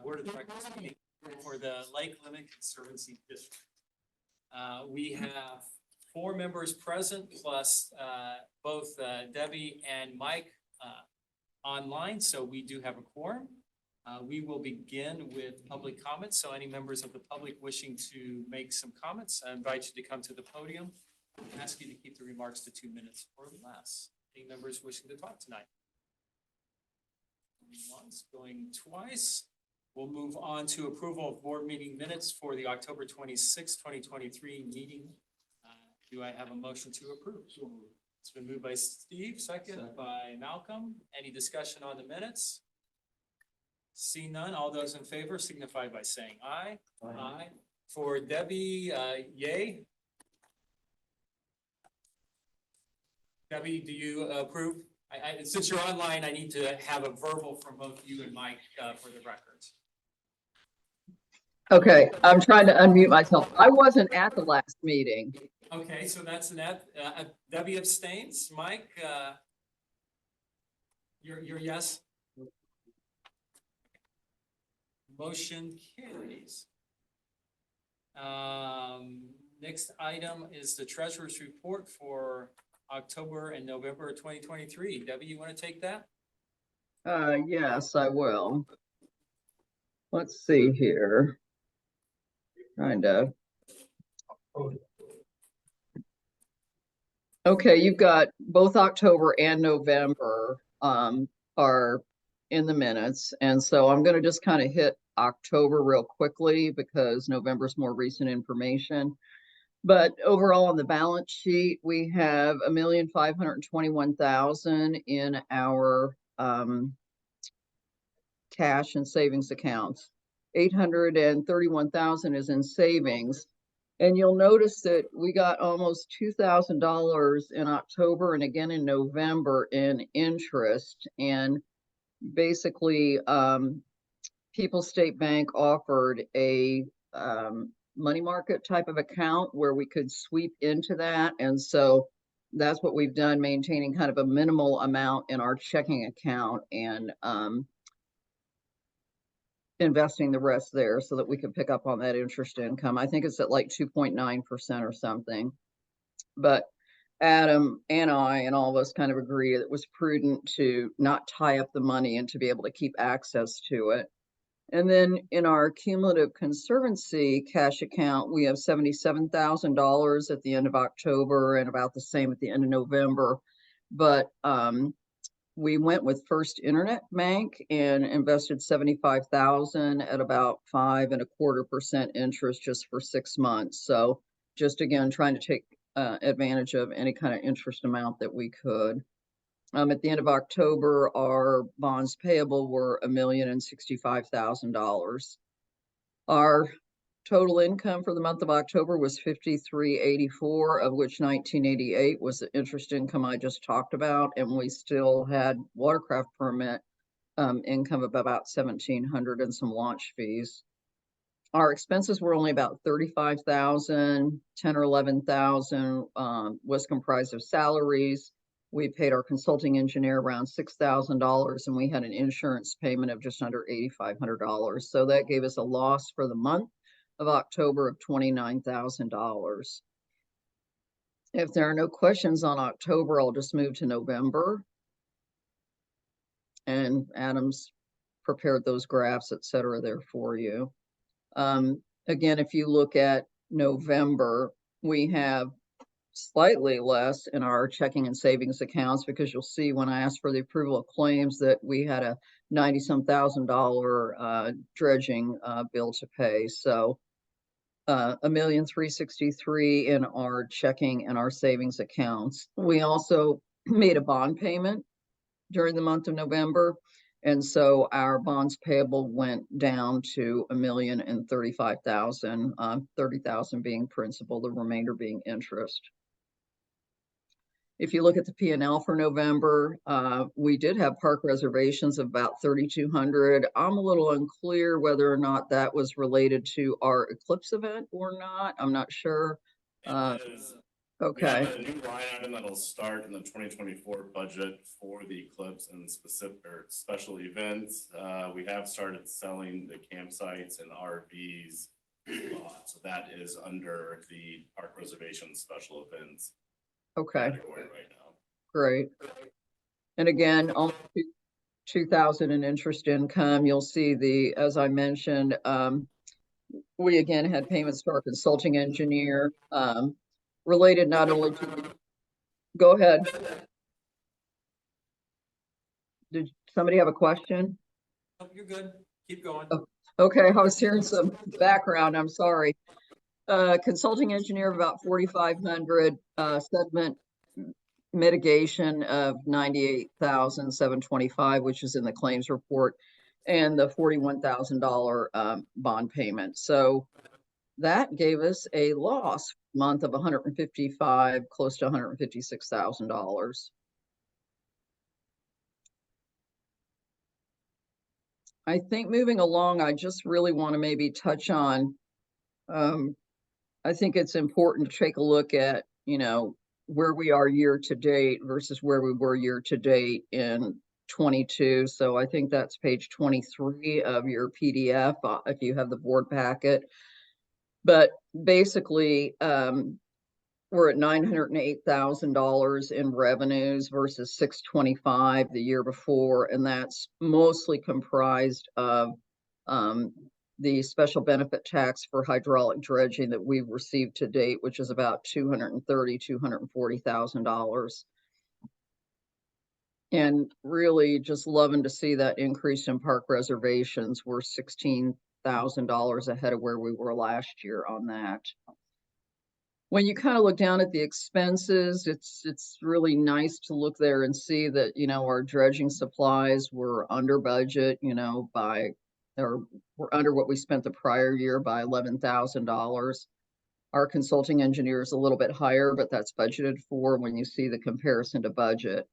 Board of Directors meeting for the Lake Limit Conservancy District. We have 4 members present, plus both Debbie and Mike online, so we do have a quorum. We will begin with public comments, so any members of the public wishing to make some comments, I invite you to come to the podium. I ask you to keep the remarks to 2 minutes or less. Any members wishing to talk tonight? Going once, going twice. We'll move on to approval of board meeting minutes for the October 26, 2023 meeting. Do I have a motion to approve? It's been moved by Steve, second by Malcolm. Any discussion on the minutes? See none. All those in favor signify by saying aye. Aye. For Debbie, yay. Debbie, do you approve? Since you're online, I need to have a verbal from both you and Mike for the records. Okay, I'm trying to unmute myself. I wasn't at the last meeting. Okay, so that's an Debbie abstains. Mike, your yes? Motion carries. Next item is the treasurer's report for October and November 2023. Debbie, you want to take that? Yes, I will. Let's see here. Kind of. Okay, you've got both October and November are in the minutes. And so I'm going to just kind of hit October real quickly because November's more recent information. But overall on the balance sheet, we have $1,521,000 in our cash and savings accounts. $831,000 is in savings. And you'll notice that we got almost $2,000 in October and again in November in interest. And basically, People's State Bank offered a money market type of account where we could sweep into that. And so that's what we've done, maintaining kind of a minimal amount in our checking account and investing the rest there so that we can pick up on that interest income. I think it's at like 2.9% or something. But Adam and I and all of us kind of agree that it was prudent to not tie up the money and to be able to keep access to it. And then in our cumulative conservancy cash account, we have $77,000 at the end of October and about the same at the end of November. But we went with First Internet Bank and invested $75,000 at about 5.25% interest just for 6 months. So just again, trying to take advantage of any kind of interest amount that we could. At the end of October, our bonds payable were $1,065,000. Our total income for the month of October was $53.84, of which $19.88 was the interest income I just talked about, and we still had watercraft permit income of about $1,700 and some launch fees. Our expenses were only about $35,000, $10,000 or $11,000 was comprised of salaries. We paid our consulting engineer around $6,000, and we had an insurance payment of just under $8,500. So that gave us a loss for the month of October of $29,000. If there are no questions on October, I'll just move to November. And Adam's prepared those graphs, et cetera, there for you. Again, if you look at November, we have slightly less in our checking and savings accounts because you'll see when I asked for the approval of claims that we had a $90-some thousand dredging bill to pay. So $1,363,000 in our checking and our savings accounts. We also made a bond payment during the month of November. And so our bonds payable went down to $1,035,000, $30,000 being principal, the remainder being interest. If you look at the P&L for November, we did have park reservations of about 3,200. I'm a little unclear whether or not that was related to our eclipse event or not. I'm not sure. We have Okay, a new line item that'll start in the 2024 budget for the eclipse and specific or special events. We have started selling the campsites and RVs. So that is under the park reservation special events okay, category right now. great. And again, on 2,000 in interest income, you'll see the, as I mentioned, we again had payments to our consulting engineer, related not only to, go ahead. Did somebody have a question? Oh, you're good. Keep going. Oh, okay, I was hearing some background, I'm sorry. Consulting engineer of about 4,500, sediment mitigation of 98,725, which is in the claims report, and the $41,000 bond payment. So that gave us a loss month of 155, close to $156,000. I think moving along, I just really want to maybe touch on, I think it's important to take a look at, where we are year to date versus where we were year to date in 22. So I think that's page 23 of your PDF, if you have the board packet. But basically, we're at $908,000 in revenues versus 625 the year before, and that's mostly comprised of the special benefit tax for hydraulic dredging that we've received to date, which is about $240,000. And really just loving to see that increase in park reservations. We're $16,000 ahead of where we were last year on that. When you kind of look down at the expenses, it's really nice to look there and see that, our dredging supplies were under budget, or we're under what we spent the prior year by $11,000. Our consulting engineer is a little bit higher, but that's budgeted for when you see the comparison to budget.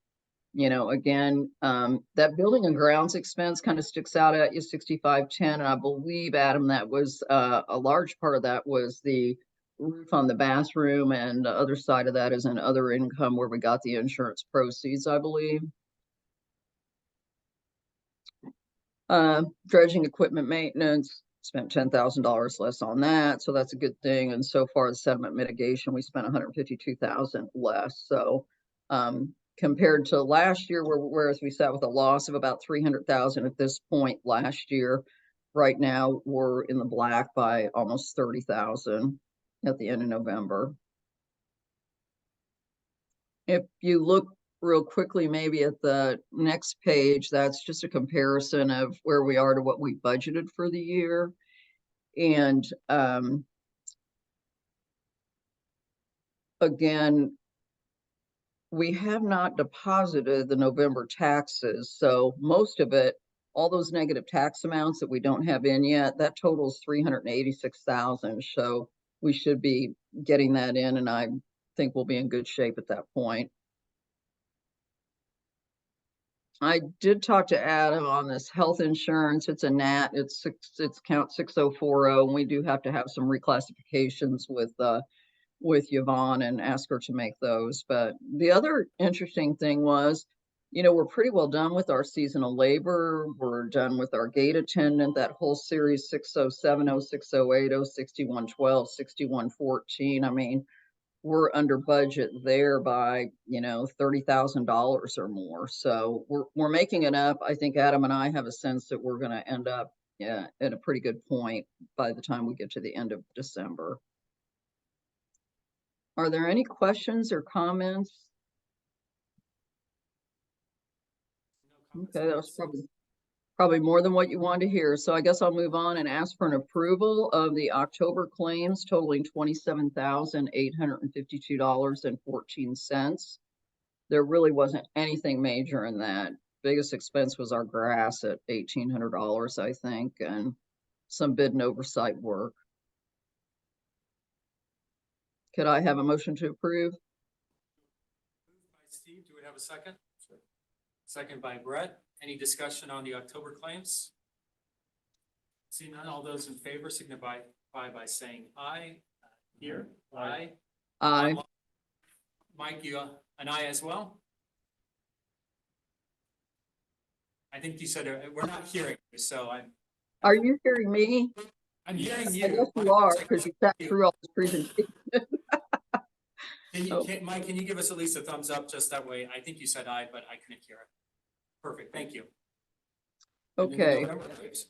Again, that building and grounds expense kind of sticks out at you, 6510, and I believe, Adam, that was a large part of that was the roof on the bathroom, and the other side of that is in other income where we got the insurance proceeds, I believe. Dredging equipment maintenance, spent $10,000 less on that, so that's a good thing. And so far, the sediment mitigation, we spent 152,000 less. So compared to last year, whereas we sat with a loss of about 300,000 at this point last year, right now we're in the black by almost 30,000 at the end of November. If you look real quickly, maybe at the next page, that's just a comparison of where we are to what we budgeted for the year. And again, we have not deposited the November taxes. So most of it, all those negative tax amounts that we don't have in yet, that totals 386,000. So we should be getting that in, and I think we'll be in good shape at that point. I did talk to Adam on this health insurance. It's a NAT. It's count 6040, and we do have to have some reclassifications with Yvonne and ask her to make those. But the other interesting thing was, we're pretty well done with our seasonal labor. We're done with our gate attendant, that whole series 6070, 6080, 6112, 6114. I mean, we're under budget there by, $30,000 or more. So we're making it up. I think Adam and I have a sense that we're going to end up at a pretty good point by the time we get to the end of December. Are there any questions or comments? Okay, that was probably more than what you wanted to hear. So I guess I'll move on and ask for an approval of the October claims totaling $27,852.14. There really wasn't anything major in that. Biggest expense was our grass at $1,800, I think, and some bid and oversight work. Could I have a motion to approve? Moved by Steve, do we have a second? Second by Brett. Any discussion on the October claims? Seeing none, all those in favor signify by saying aye. Here, aye. Aye. Mike, you, an aye as well? I think you said, we're not hearing you, so Are you hearing me? I'm hearing I you. guess you are, because you sat through all this presentation. Oh. Mike, can you give us at least a thumbs up, just that way? I think you said aye, but I couldn't hear it. Perfect, thank you. And then the Okay. November claims.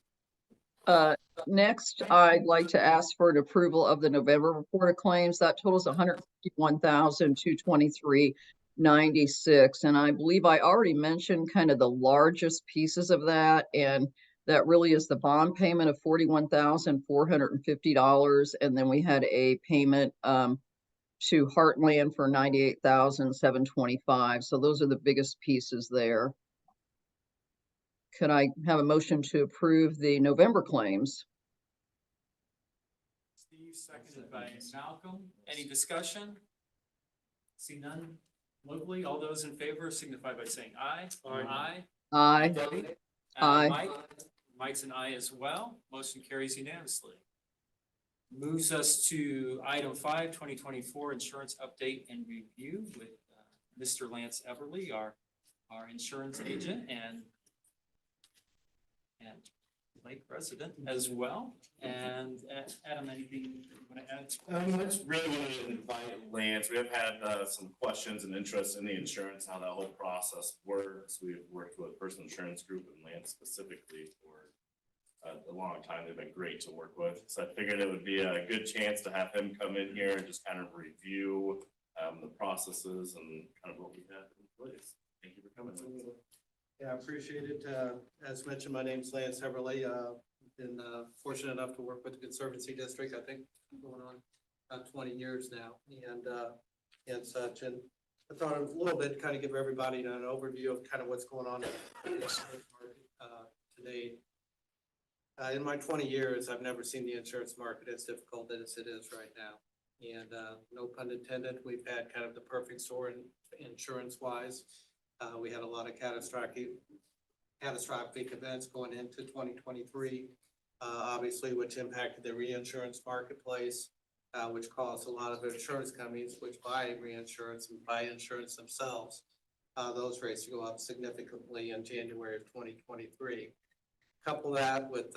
Next, I'd like to ask for an approval of the November report of claims. That totals 151,223.96. And I believe I already mentioned kind of the largest pieces of that. And that really is the bond payment of $41,450. And then we had a payment to Heartland for $98,725. So those are the biggest pieces there. Could I have a motion to approve the November claims? Steve, seconded by Malcolm. Any discussion? See none locally. All those in favor signify by saying aye. Aye. Aye. Debbie? Aye. Mike? Mike's an aye as well. Motion carries unanimously. Moves us to item 5, 2024 insurance update and review with Mr. Lance Everly, our insurance agent and Lake resident as well. And Adam, anything you want to add? I just really want to invite Lance. We have had some questions and interest in the insurance, how that whole process works. We've worked with Personal Insurance Group and Lance specifically for a long time. They've been great to work with. So I figured it would be a good chance to have him come in here and just kind of review the processes and kind of what we have in place. Thank you for coming. Yeah, I appreciate it. As mentioned, my name's Lance Everly. Been fortunate enough to work with the Conservancy District, I think going on about 20 years now and such. And I thought a little bit kind of give everybody an overview of kind of what's going on in the insurance market today. In my 20 years, I've never seen the insurance market as difficult as it is right now. And no pun intended, we've had kind of the perfect storm insurance wise. We had a lot of catastrophic events going into 2023, obviously, which impacted the reinsurance marketplace, which caused a lot of insurance companies which buy reinsurance and buy insurance themselves, those rates to go up significantly in January of 2023. Couple that with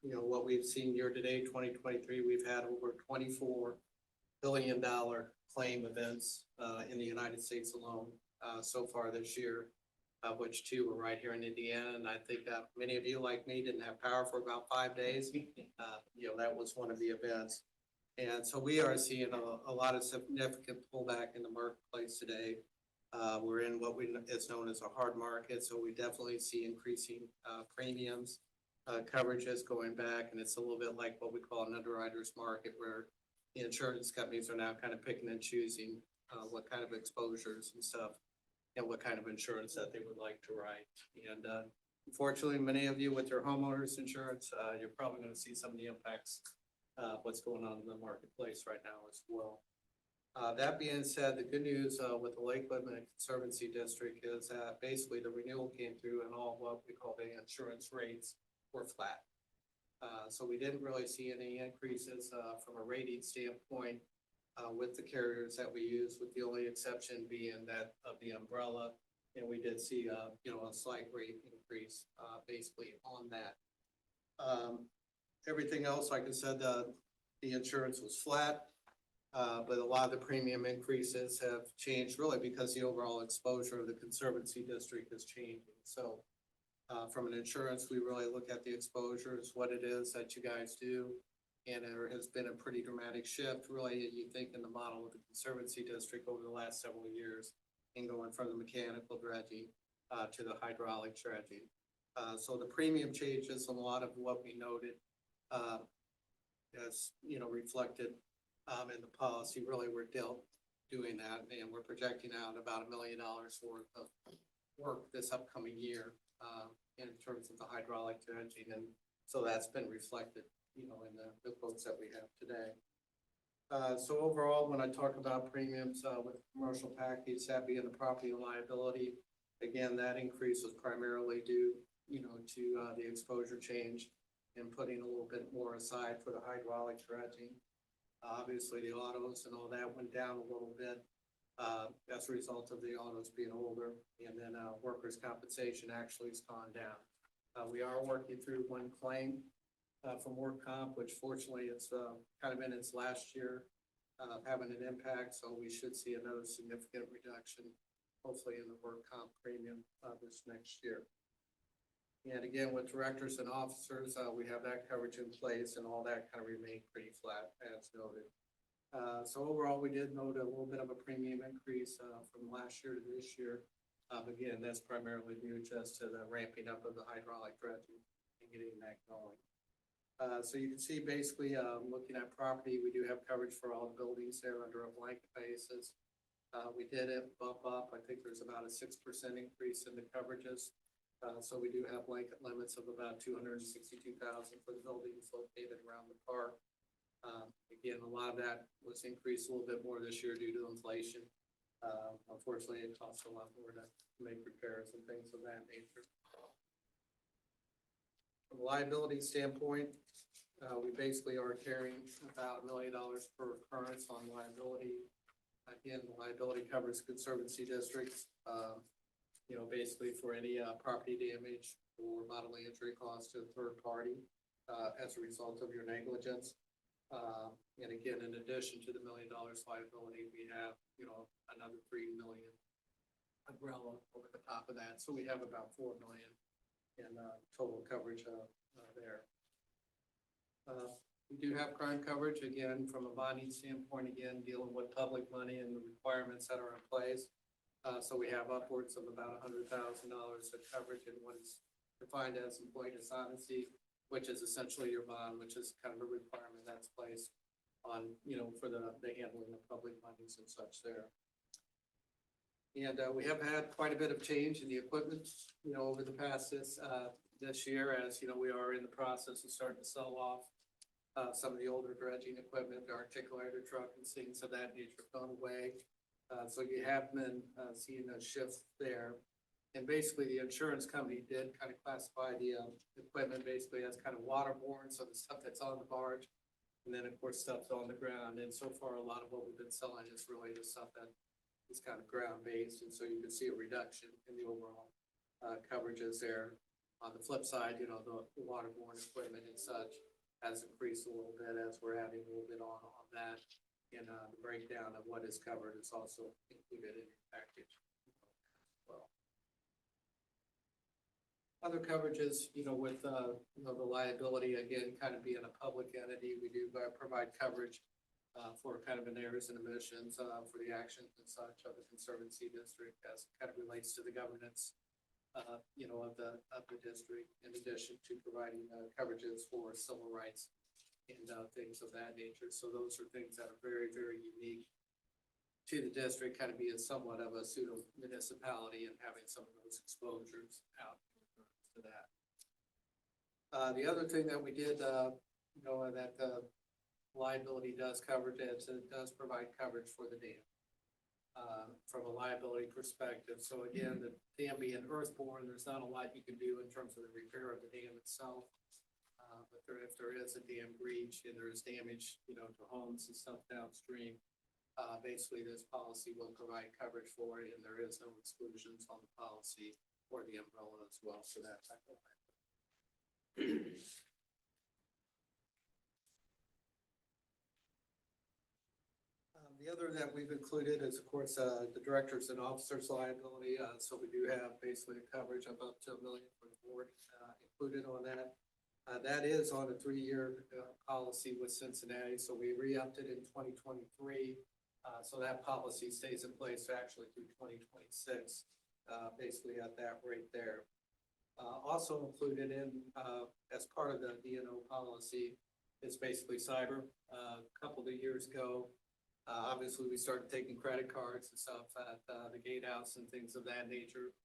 what we've seen year to date, 2023, we've had over $24 billion claim events in the United States alone. So far this year, which two were right here in Indiana. And I think many of you like me didn't have power for about 5 days. That was one of the events. And so we are seeing a lot of significant pullback in the marketplace today. We're in what is known as a hard market. So we definitely see increasing premiums, coverages going back. And it's a little bit like what we call an underwriter's market, where the insurance companies are now kind of picking and choosing what kind of exposures and stuff and what kind of insurance that they would like to write. And unfortunately, many of you with your homeowners insurance, you're probably going to see some of the impacts of what's going on in the marketplace right now as well. That being said, the good news with the Lake Conservancy District is that basically the renewal came through and all what we call the insurance rates were flat. So we didn't really see any increases from a rating standpoint with the carriers that we use, with the only exception being that of the umbrella. And we did see a slight rate increase basically on that. Everything else, like I said, the insurance was flat, but a lot of the premium increases have changed really because the overall exposure of the Conservancy District is changing. So from an insurance, we really look at the exposures, what it is that you guys do. And there has been a pretty dramatic shift, really, you think, in the model of the Conservancy District over the last several years, and going from the mechanical dredging to the hydraulic dredging. So the premium changes, a lot of what we noted, as reflected in the policy, really we're doing that, and we're projecting out about $1 million worth of work this upcoming year in terms of the hydraulic dredging, and so that's been reflected in the quotes that we have today. So overall, when I talk about premiums with the commercial package, that being the property and liability, again, that increase was primarily due, to the exposure change and putting a little bit more aside for the hydraulic dredging. Obviously, the autos and all that went down a little bit. as a result of the autos being older, and then, workers' compensation actually has gone down. We are working through one claim, from work comp, which fortunately it's, kind of in its last year, having an impact, so we should see another significant reduction, hopefully in the work comp premium, this next year. And again, with directors and officers, we have that coverage in place and all that kind of remained pretty flat as noted. So overall, we did note a little bit of a premium increase, from last year to this year. Again, that's primarily due just to the ramping up of the hydraulic dredging and getting that going. So you can see basically, looking at property, we do have coverage for all the buildings there under a blanket basis. We did it bump up. I think there's about a 6% increase in the coverages. So we do have blanket limits of about 262,000 for the buildings located around the park. Again, a lot of that was increased a little bit more this year due to inflation. Unfortunately, it costs a lot more to make repairs and things of that nature. From a liability standpoint, we basically are carrying about $1 million per occurrence on liability. Again, the liability covers conservancy districts, you know, basically for any property damage or bodily injury costs to a third party as a result of your negligence. And again, in addition to the $1 million liability, we have, you know, another $3 million umbrella over the top of that. So we have about $4 million in total coverage there. We do have crime coverage, again, from a bonding standpoint, again, dealing with public money and the requirements that are in place. So we have upwards of about $100,000 of coverage in what is defined as employee dishonesty, which is essentially your bond, which is kind of a requirement that's placed on, you know, for the handling of public monies and such there. And we have had quite a bit of change in the equipment, you know, over the past this year, as you know, we are in the process of starting to sell off some of the older dredging equipment, the articulator truck and things of that nature gone away. So you have been seeing a shift there. And basically the insurance company did kind of classify the equipment basically as kind of waterborne, so the stuff that's on the barge, and then of course stuff's on the ground. And so far, a lot of what we've been selling is really the stuff that is kind of ground-based, and so you can see a reduction in the overall coverages there. On the flip side, you know, the waterborne equipment and such has increased a little bit as we're adding a little bit on that. And the breakdown of what is covered is also included in your package as well. Other coverages, you know, with you know, the liability, again, kind of being a public entity, we do provide coverage for kind of an errors and omissions for the actions and such of the conservancy district as kind of relates to the governance, you know, of the district, in addition to providing coverages for civil rights and things of that nature. So those are things that are very, very unique to the district, kind of being somewhat of a pseudo municipality and having some of those exposures out to that. The other thing that we did, you know, that the liability does cover is it does provide coverage for the dam from a liability perspective. So again, the dam being earthborne, there's not a lot you can do in terms of the repair of the dam itself. But if there is a dam breach and there is damage, you know, to homes and stuff downstream, basically this policy will provide coverage for it, and there is no exclusions on the policy or the umbrella as well for that type of thing. The other that we've included is, of course, the directors and officers liability. So we do have basically a coverage of up to $1 million for the board included on that. That is on a 3-year policy with Cincinnati, so we re-upped it in 2023. So that policy stays in place actually through 2026, basically at that rate there. Also included in as part of the D&O policy is basically cyber. A couple of years ago, obviously we started taking credit cards and stuff at the gatehouse and things of that nature.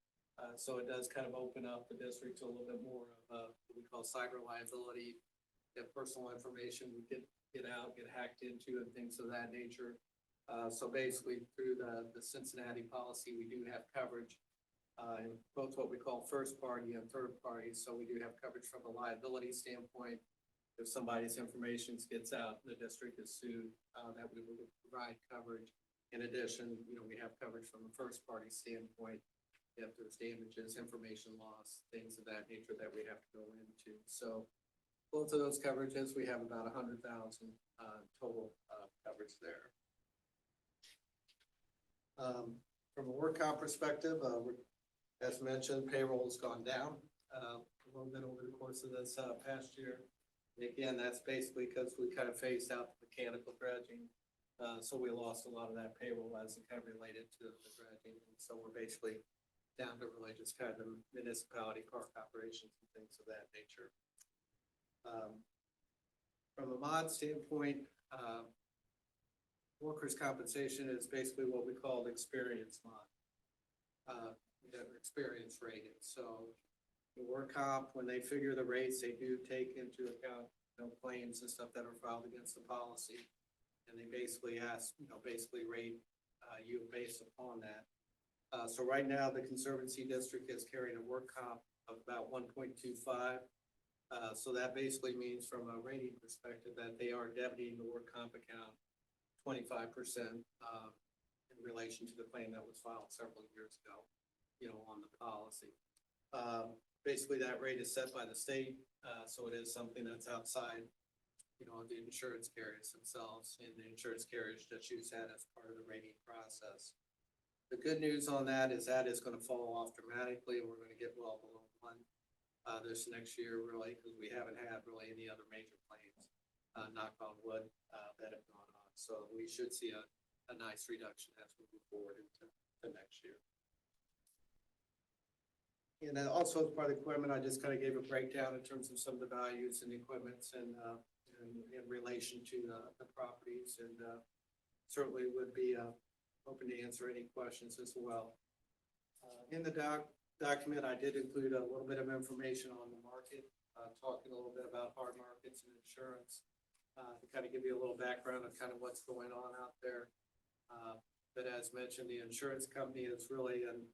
So it does kind of open up the district to a little bit more of what we call cyber liability. If personal information would get out, get hacked into and things of that nature. So basically through the Cincinnati policy, we do have coverage in both what we call first party and third party. So we do have coverage from a liability standpoint. If somebody's information gets out, the district is sued, that we will provide coverage. In addition, we have coverage from a first party standpoint. If there's damages, information loss, things of that nature that we have to go into. So both of those coverages, we have about 100,000 total coverage there. From a work comp perspective, as mentioned, payroll has gone down a little bit over the course of this past year. And again, that's basically because we kind of phased out the mechanical dredging. So we lost a lot of that payroll as it kind of related to the dredging. And so we're basically down to really just kind of the municipality park operations and things of that nature. From a mod standpoint, workers' compensation is basically what we call the experience mod. Experience rating. So the work comp, when they figure the rates, they do take into account, claims and stuff that are filed against the policy. And they basically ask, basically rate you based upon that. So right now, the Conservancy District is carrying a work comp of about 1.25. So that basically means from a rating perspective that they are debiting the work comp account 25% in relation to the claim that was filed several years ago, on the policy. Basically that rate is set by the state. So it is something that's outside, the insurance carriers themselves, and the insurance carriers just use that as part of the rating process. The good news on that is going to fall off dramatically, and we're going to get well below 1 this next year, really, because we haven't had really any other major claims, knock on wood, that have gone on. So we should see a nice reduction as we move forward into the next year. And then also as part of the equipment, I just kind of gave a breakdown in terms of some of the values and equipments and in relation to the properties, and certainly would be open to answer any questions as well. In the document, I did include a little bit of information on the market, talking a little bit about hard markets and insurance, to kind of give you a little background of kind of what's going on out there. But as mentioned, the insurance company is really in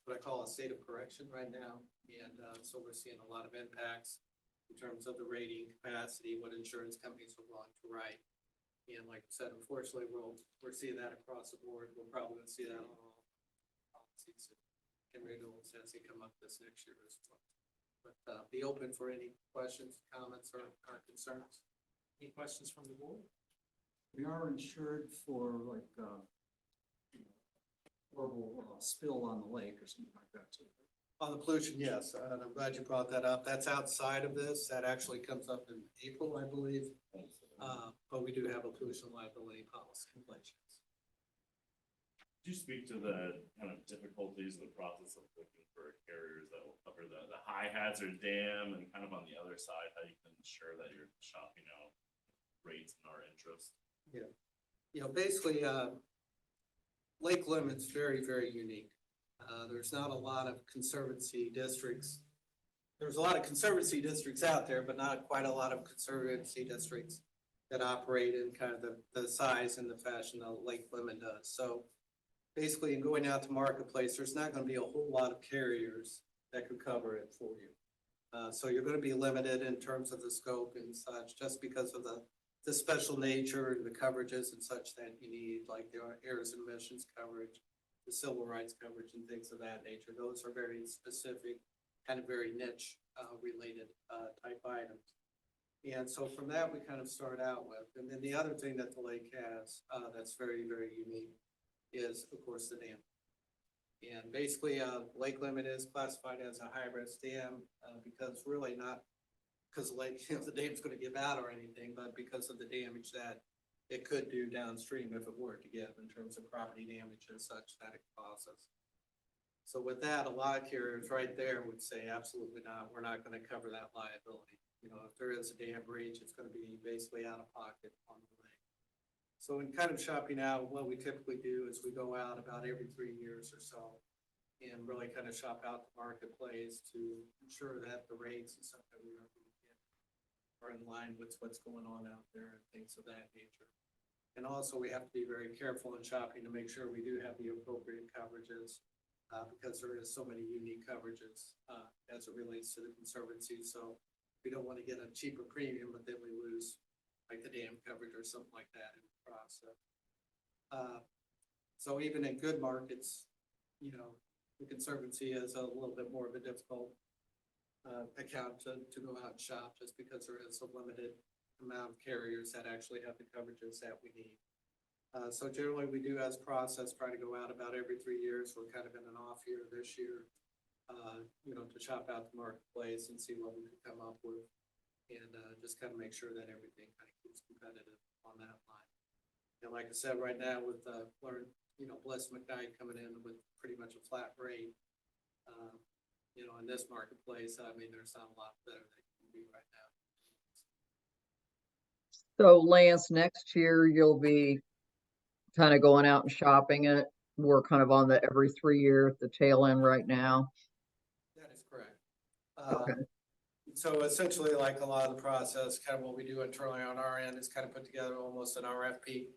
what I call a state of correction right now. And so we're seeing a lot of impacts in terms of the rating capacity, what insurance companies are willing to write. And like I said, unfortunately, we're seeing that across the board. We're probably going to see that on all policies and renewals as they come up this next year as well. But be open for any questions, comments, or concerns. Any questions from the board? We are insured for like horrible spill on the lake or something like that too. On the pollution, yes, and I'm glad you brought that up. That's outside of this. That actually comes up in April, I believe. But we do have a pollution liability policy in place. Could you speak to the kind of difficulties in the process of looking for carriers that will cover the high hazard dam, and kind of on the other side, how you can ensure that you're shopping out rates in our interest? Yeah. Basically, Lake Limit's very, very unique. There's not a lot of conservancy districts. There's a lot of conservancy districts out there, but not quite a lot of conservancy districts that operate in kind of the size and the fashion that Lake Limit does. So basically, in going out to marketplace, there's not going to be a whole lot of carriers that could cover it for you. So you're going to be limited in terms of the scope and such, just because of the special nature and the coverages and such that you need, like the errors and omissions coverage, the civil rights coverage, and things of that nature. Those are very specific, kind of very niche related type items. And so from that, we kind of start out with. And then the other thing that the lake has that's very, very unique is, of course, the dam. And basically, Lake Limit is classified as a high-risk dam because really not because the lake, the dam's going to give out or anything, but because of the damage that it could do downstream if it were to give in terms of property damage and such that it causes. So with that, a lot of carriers right there would say, absolutely not, we're not going to cover that liability. If there is a dam breach, it's going to be basically out of pocket on the lake. So in kind of shopping out, what we typically do is we go out about every 3 years or so and really kind of shop out the marketplace to ensure that the rates and stuff that we are going to get are in line with what's going on out there and things of that nature. And also we have to be very careful in shopping to make sure we do have the appropriate coverages because there is so many unique coverages as it relates to the conservancy. So we don't want to get a cheaper premium, but then we lose like the dam coverage or something like that in the process. So even in good markets, you know, the Conservancy is a little bit more of a difficult account to go out and shop, just because there is a limited amount of carriers that actually have the coverages that we need. So generally, we do as process, try to go out about every 3 years. We're kind of in an off year this year, you know, to shop out the marketplace and see what we can come up with. And just kind of make sure that everything kind of keeps competitive on that line. And like I said, right now with Bliss McKnight coming in with pretty much a flat rate, you know, in this marketplace, I mean, there's not a lot better they can do right now. So Lance, next year you'll be kind of going out and shopping it. We're kind of on the every 3 year at the tail end right now. That is correct. Okay. So essentially, like a lot of the process, kind of what we do internally on our end is kind of put together almost an RFP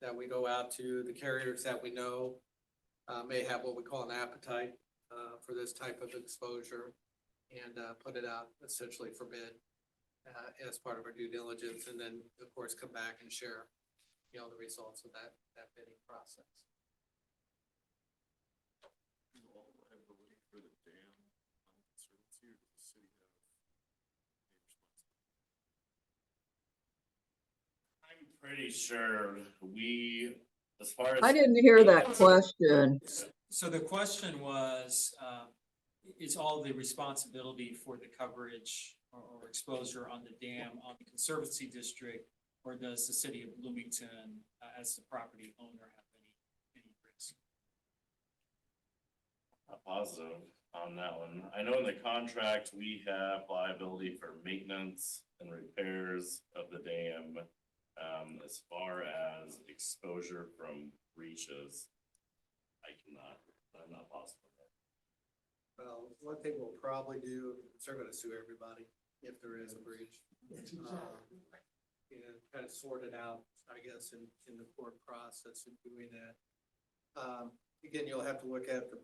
that we go out to the carriers that we know may have what we call an appetite for this type of exposure, and put it out essentially for bid as part of our due diligence, and then of course come back and share, you know, the results of that bidding process. For the dam on the Conservancy, or does the city have a responsibility? I'm pretty sure as far as. I didn't hear that question. So the question was, is all the responsibility for the coverage or exposure on the dam on the Conservancy District? Or does the city of Bloomington, as the property owner, have any risk? Not positive on that one. I know in the contract, we have liability for maintenance and repairs of the dam. As far as exposure from breaches, I'm not positive. Well, one thing we'll probably do is they're gonna sue everybody if there is a breach. And kind of sort it out, I guess, in the court process of doing that. Again, you'll have to look at the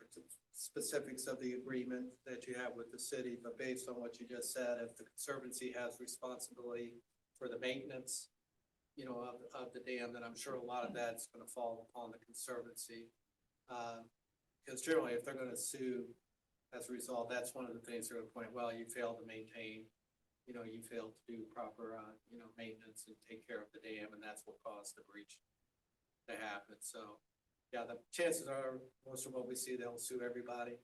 specifics of the agreement that you have with the city, but based on what you just said, if the Conservancy has responsibility for the maintenance, you know, of the dam, then I'm sure a lot of that's gonna fall upon the Conservancy. Because generally, if they're gonna sue as a result, that's one of the things they're gonna point, well, you failed to maintain, you know, you failed to do proper, you know, maintenance and take care of the dam, and that's what caused the breach to happen. So, yeah, the chances are, most of what we see, they'll sue everybody.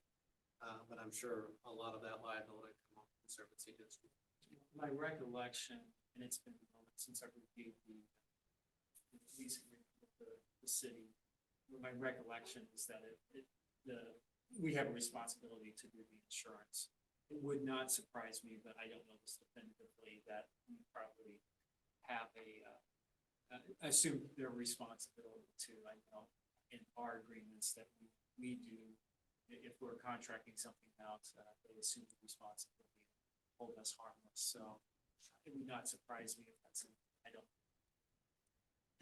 But I'm sure a lot of that liability come on the Conservancy District. My recollection, and it's been a moment since I reviewed the lease agreement with the city, my recollection is that we have a responsibility to do the insurance. It would not surprise me, but I don't know this definitively, that we probably have I assume their responsibility too. I know in our agreements that we do, if we're contracting something out, they assume the responsibility, hold us harmless. So it would not surprise me if that's, I don't.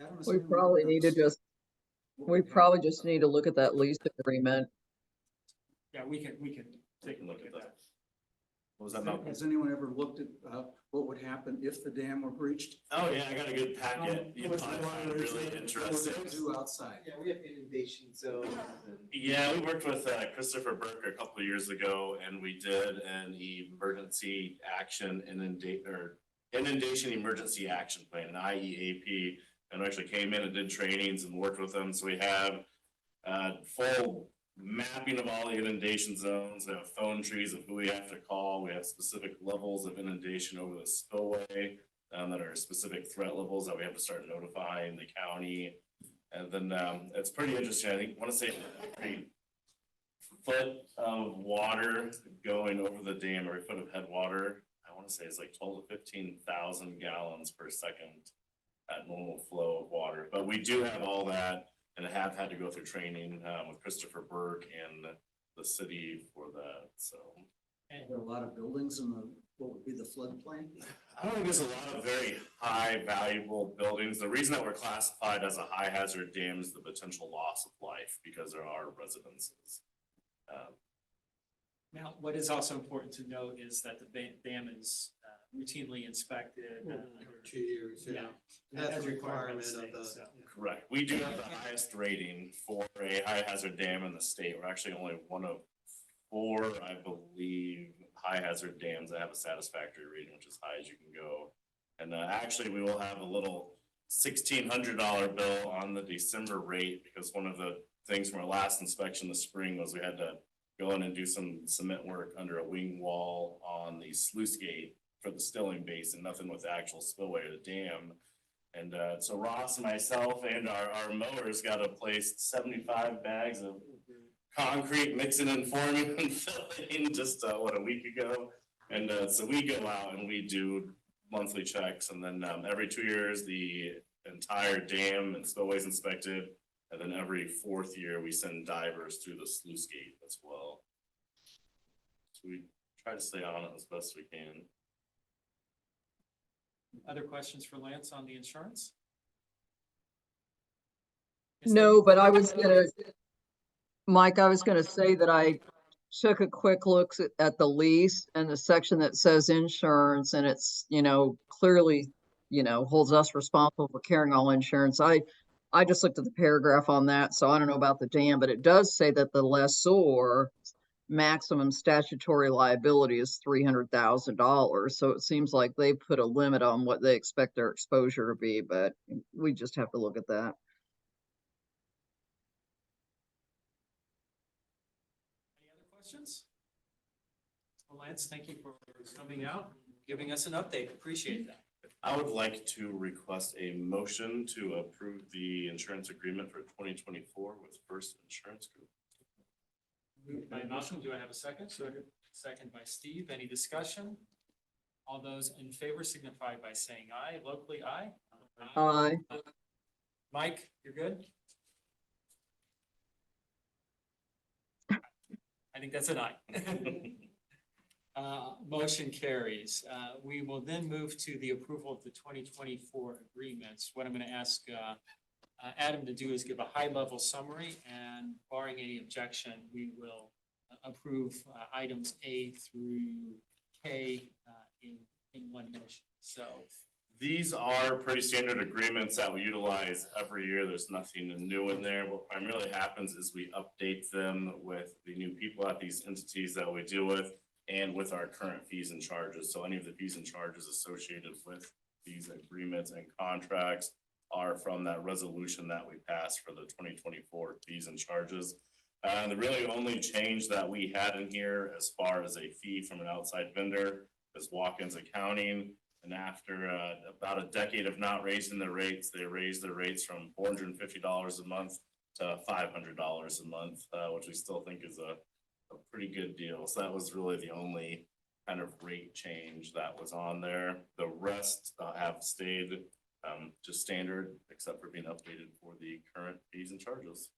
Adam, is We anyone probably ever need to noticed just, what we would probably happen- just need to look at that lease agreement. Yeah, we can take a look at that. What was that, Malcolm? Has anyone ever looked at what would happen if the dam were breached? Oh, yeah, I got a good packet. You probably find it really interesting. Do outside. Yeah, we have inundation zones and. Yeah, we worked with Christopher Burke a couple of years ago, and we did an emergency action inundation emergency action plan, an IEAP, and actually came in and did trainings and worked with them. So we have full mapping of all the inundation zones. We have phone trees of who we have to call. We have specific levels of inundation over the spillway that are specific threat levels that we have to start notifying the county. And then it's pretty interesting. I want to say every foot of water going over the dam, every foot of headwater, I want to say it's like 12 to 15,000 gallons per second at normal flow of water. But we do have all that, and have had to go through training with Christopher Burke and the city for that. So Are there a lot of buildings in what would be the floodplain? I don't think there's a lot of very high valuable buildings. The reason that we're classified as a high hazard dam is the potential loss of life because there are residences. Now, what is also important to note is that the dam is routinely inspected. Every 2 years, yeah. Yeah. And that's As a required by requirement the of state, the. so. Correct. We do have the highest rating for a high hazard dam in the state. We're actually only one of 4, I believe, high hazard dams that have a satisfactory rating, which is high as you can go. And actually, we will have a little $1,600 bill on the December rate because one of the things from our last inspection this spring was we had to go in and do some cement work under a wing wall on the sluice gate for the stilling basin, nothing with the actual spillway or the dam. And so Ross and myself and our mowers got to place 75 bags of concrete, mixing and forming and filling just a week ago. And so we go out and we do monthly checks, and then every 2 years the entire dam and spillways inspected, and then every 4th year we send divers through the sluice gate as well. So we try to stay on it as best we can. Other questions for Lance on the insurance? No, but I was gonna, Mike, I was gonna say that I took a quick look at the lease and the section that says insurance, and it's, clearly, holds us responsible for carrying all insurance. I just looked at the paragraph on that, so I don't know about the dam, but it does say that the lessor maximum statutory liability is $300,000. So it seems like they put a limit on what they expect their exposure to be, but we just have to look at that. Any other questions? Well, Lance, thank you for coming out, and giving us an update. Appreciate that. I would like to request a motion to approve the insurance agreement for 2024 with First Insurance Group. Moved by Malcolm, do I have a second? Second by Steve. Any discussion? All those in favor signify by saying aye. Locally, aye. Aye. Mike, you're good? I think that's an aye. Motion carries. We will then move to the approval of the 2024 agreements. What I'm going to ask Adam to do is give a high-level summary, and barring any objection, we will approve items A through K in one motion. So These are pretty standard agreements that we utilize every year. There's nothing new in there. What primarily happens is we update them with the new people at these entities that we deal with and with our current fees and charges. So any of the fees and charges associated with these agreements and contracts are from that resolution that we passed for the 2024 fees and charges. The really only change that we had in here as far as a fee from an outside vendor is walk-ins accounting. And after about a decade of not raising their rates, they raised their rates from $450 a month to $500 a month, which we still think is a pretty good deal. So that was really the only kind of rate change that was on there. The rest have stayed just standard, except for being updated for the current fees and charges.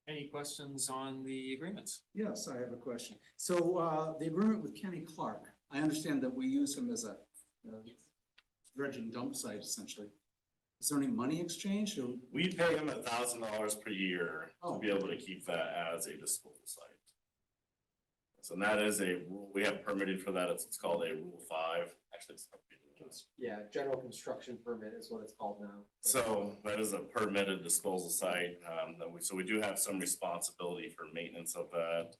any questions on the agreements? Yes, I have a question. So, the agreement with Kenny Clark, I understand that we use him as a dredging dump site essentially. Is there any money exchange or? We pay him $1,000 per year to Oh. be able to keep that as a disposal site. So that is a rule, we have permitting for that, it's called a Rule 5, actually it's Yeah, general construction permit is what it's called now. so that is a permitted disposal site, so we do have some responsibility for maintenance of that.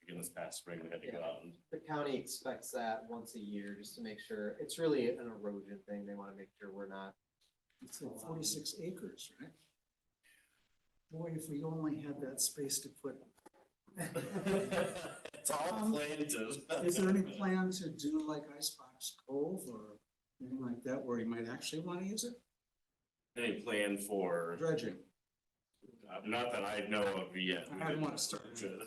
Again, this past spring, we had to go out and, The county expects that once a year, just to make sure, it's really an erosion thing, they wanna make sure we're not. It's like 46 acres, right? Boy, if we only had that space to put. it's all planted. Is there any plan to do like Icebox Cove or anything like that where you might actually want to use it? Any plan for, Dredging, not that I know of yet. I don't wanna start. Yeah.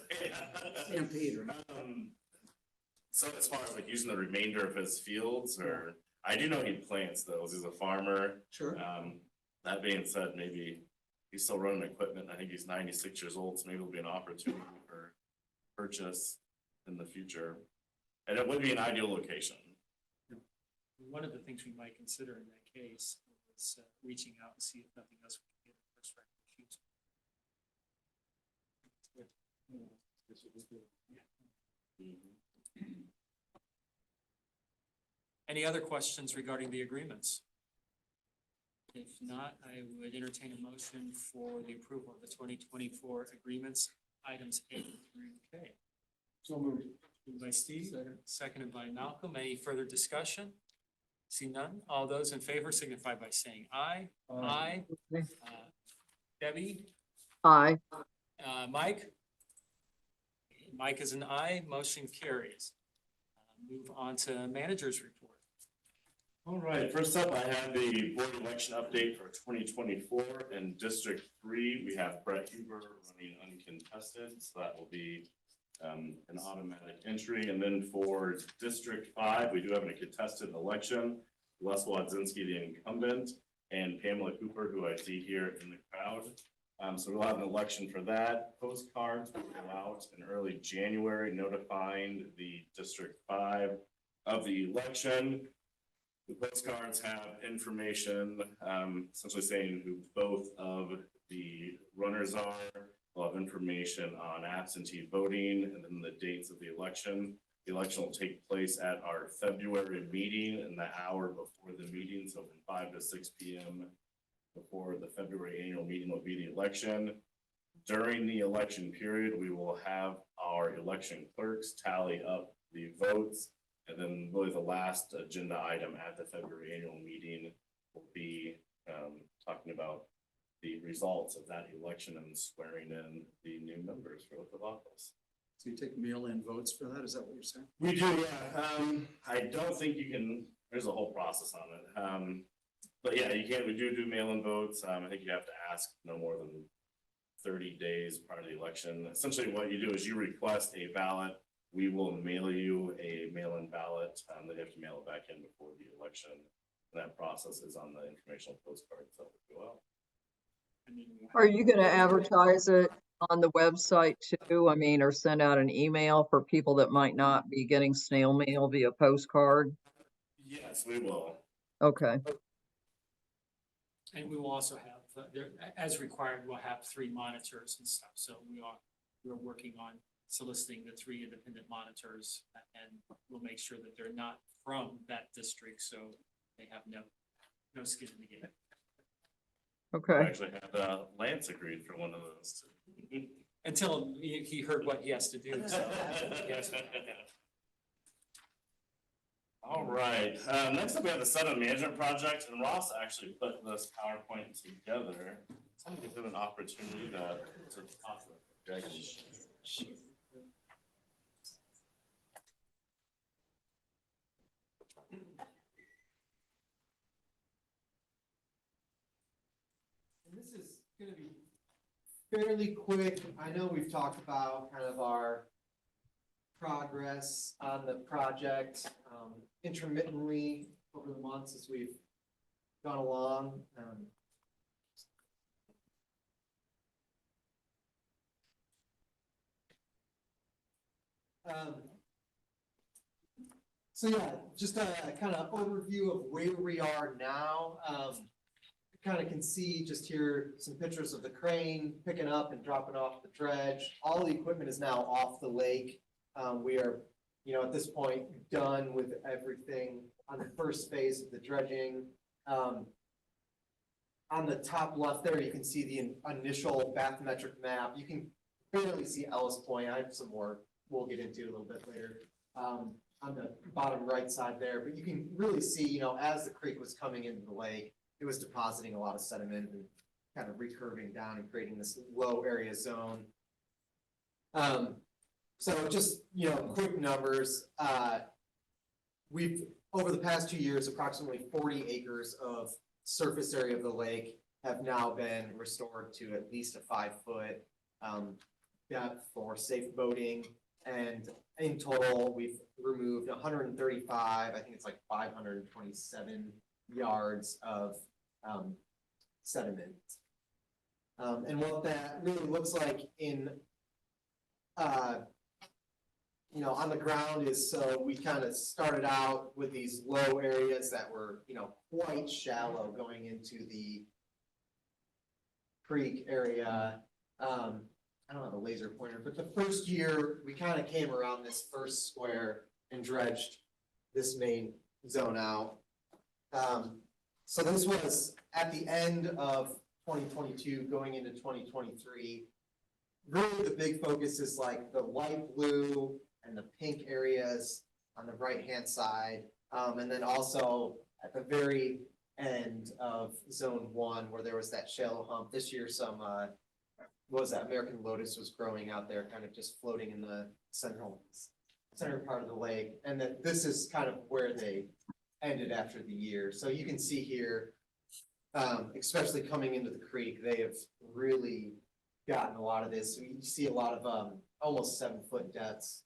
stampede, right? So as far as like using the remainder of his fields, or, I do know he plants those, he's a farmer. Sure. That being said, maybe he's still running equipment, I think he's 96 years old, so maybe it'll be an opportunity for purchase in the future. And it would be an ideal location. One of the things we might consider in that case is reaching out and see if nothing else we can get in first refuge. Any other questions regarding the agreements? If not, I would entertain a motion for the approval of the 2024 agreements, items A through K. So moved. Moved by Steve, seconded by Malcolm. Any further discussion? See none. All those in favor signify by saying aye. Aye. Okay. Debbie? Aye. Mike? Mike is an aye. Motion carries. Move on to manager's report. All right, first up, I have the board election update for 2024. In District 3, we have Brett Huber running uncontested, so that will be an automatic entry. And then for District 5, we do have a contested election. Les Wadzinski, the incumbent, and Pamela Cooper, who I see here in the crowd. So we'll have an election for that. Postcards will go out in early January notifying the District 5 of the election. The postcards have information, essentially saying who both of the runners are. We'll have information on absentee voting and then the dates of the election. The election will take place at our February meeting in the hour before the meeting, so from 5 to 6 p.m. before the February annual meeting will be the election. During the election period, we will have our election clerks tally up the votes. And then really the last agenda item at the February annual meeting will be talking about the results of that election and swearing in the new members for oath of office. So you take mail-in votes for that? Is that what you're saying? We do, yeah. I don't think you can, there's a whole process on it. But yeah, you can, we do mail-in votes. I think you have to ask no more than 30 days prior to the election. Essentially what you do is you request a ballot. We will mail you a mail-in ballot. They have to mail it back in before the election. And that process is on the informational postcards that will go out. Are you gonna advertise it on the website too? I mean, or send out an email for people that might not be getting snail mail via postcard? Yes, we will. Okay, And we will also have, as required, we'll have 3 monitors and stuff. So we're working on soliciting the 3 independent monitors, and we'll make sure that they're not from that district, so they have no skin in the game. I okay. actually had Lance agreed for one of those. Until he heard what he has to do, so. Yes. All right, next up we have the sediment management project, and Ross actually put this PowerPoint together. So I'm gonna give him an opportunity to talk about it. And this is gonna be fairly quick. I know we've talked about kind of our progress on the project, intermittently over the months as we've gone along. So yeah, just a kind of overview of where we are now. Kind of can see just here some pictures of the crane picking up and dropping off the dredge. All the equipment is now off the lake. We are, at this point, done with everything on the first phase of the dredging. On the top left there, you can see the initial bathymetric map. You can barely see Ellis Point. I have some more we'll get into a little bit later. On the bottom right side there, but you can really see, as the creek was coming into the lake, it was depositing a lot of sediment and kind of recurving down and creating this low area zone. So just, quick numbers, we've, over the past 2 years, approximately 40 acres of surface area of the lake have now been restored to at least a 5-foot depth for safe boating. And in total, we've removed 135, I think it's like 527 yards of sediment. And what that really looks like in, on the ground is, so we kind of started out with these low areas that were, quite shallow going into the creek area. I don't have a laser pointer, but the first year we kind of came around this first square and dredged this main zone out. So this was at the end of 2022, going into 2023. Really, the big focus is like the light blue and the pink areas on the right-hand side. And then also at the very end of zone 1, where there was that shallow hump. This year, some, what was that, American lotus was growing out there, kind of just floating in the center part of the lake. And then this is kind of where they ended after the year. So you can see here, especially coming into the creek, they have really gotten a lot of this. So you see a lot of almost 7-foot depths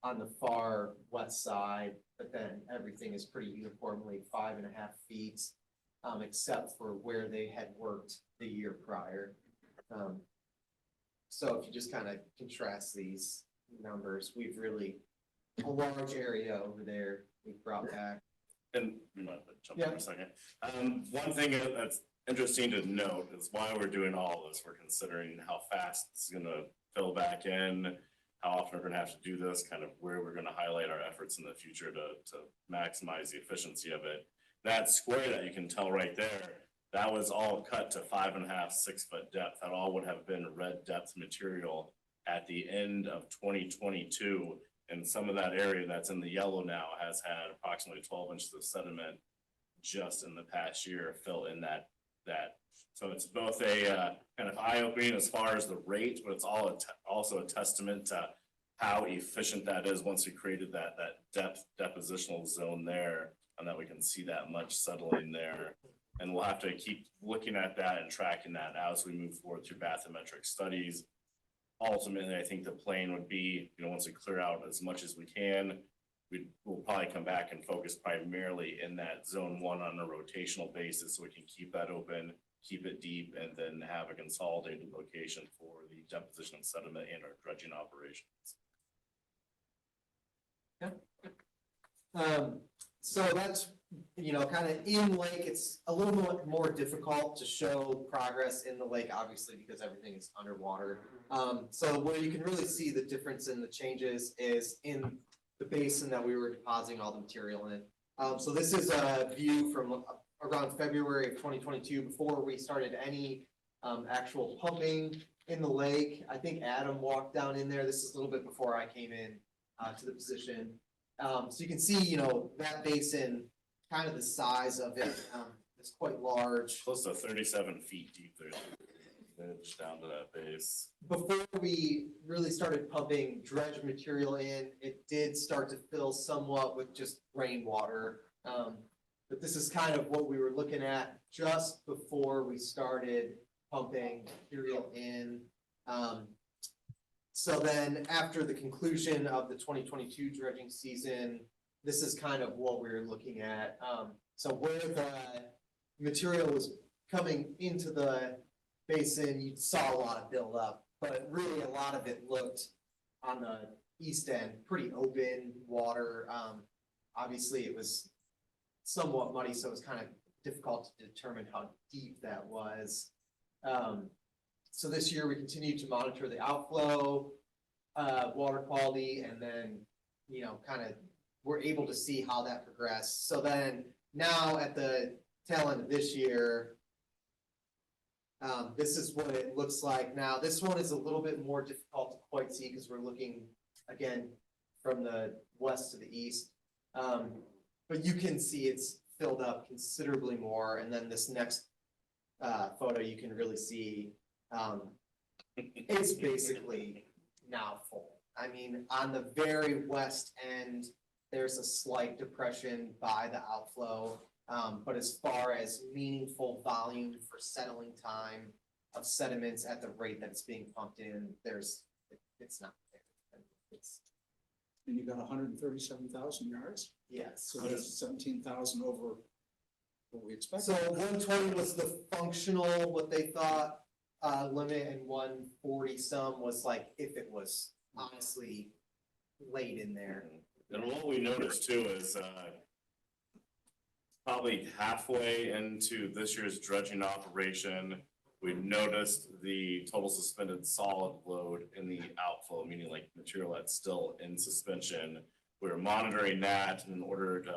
on the far west side, but then everything is pretty uniformly 5.5 feet, except for where they had worked the year prior. So if you just kind of contrast these numbers, we've really, a large area over there we've brought back. And we might jump in for a second. One thing that's interesting to note is why we're doing all this. We're considering how fast it's gonna fill back in, how often we're gonna have to do this, kind of where we're gonna highlight our efforts in the future to maximize the efficiency of it. That square that you can tell right there, that was all cut to 5.5, 6 foot depth. That all would have been red depth material at the end of 2022. And some of that area that's in the yellow now has had approximately 12 inches of sediment just in the past year fill in that. So it's both a kind of eye-opening as far as the rate, but it's also a testament to how efficient that is once we created that depth depositional zone there, and that we can see that much settling there. And we'll have to keep looking at that and tracking that as we move forward through bathymetric studies. Ultimately, I think the plan would be, once we clear out as much as we can, we'll probably come back and focus primarily in that zone 1 on a rotational basis, so we can keep that open, keep it deep, and then have a consolidated location for the deposition of sediment and our dredging operations. So that's, kind of in lake, it's a little bit more difficult to show progress in the lake, obviously, because everything is underwater. So where you can really see the difference in the changes is in the basin that we were depositing all the material in. So this is a view from around February of 2022, before we started any actual pumping in the lake. I think Adam walked down in there. This is a little bit before I came in to the position. So you can see, that basin, kind of the size of it, is quite large. Close to 37 feet deep there, down to that base. Before we really started pumping dredge material in, it did start to fill somewhat with just rainwater. But this is kind of what we were looking at just before we started pumping material in. So then after the conclusion of the 2022 dredging season, this is kind of what we were looking at. So where the material was coming into the basin, you saw a lot of buildup, but really a lot of it looked on the east end, pretty open water. Obviously it was somewhat muddy, so it was kind of difficult to determine how deep that was. So this year we continued to monitor the outflow, water quality, and then, kind of we're able to see how that progressed. So then now at the tail end of this year, this is what it looks like now. This one is a little bit more difficult to quite see because we're looking again from the west to the east. But you can see it's filled up considerably more. And then this next photo, you can really see it's basically now full. I mean, on the very west end, there's a slight depression by the outflow. But as far as meaningful volume for settling time of sediments at the rate that it's being pumped in, it's not there. And you got 137,000 yards, Yes. so that's 17,000 over what we expected. So 120 was the functional, what they thought, limit, and 140 some was like if it was honestly laid in there. And what we noticed too is probably halfway into this year's dredging operation, we noticed the total suspended solid load in the outflow, meaning like material that's still in suspension, we're monitoring that in order to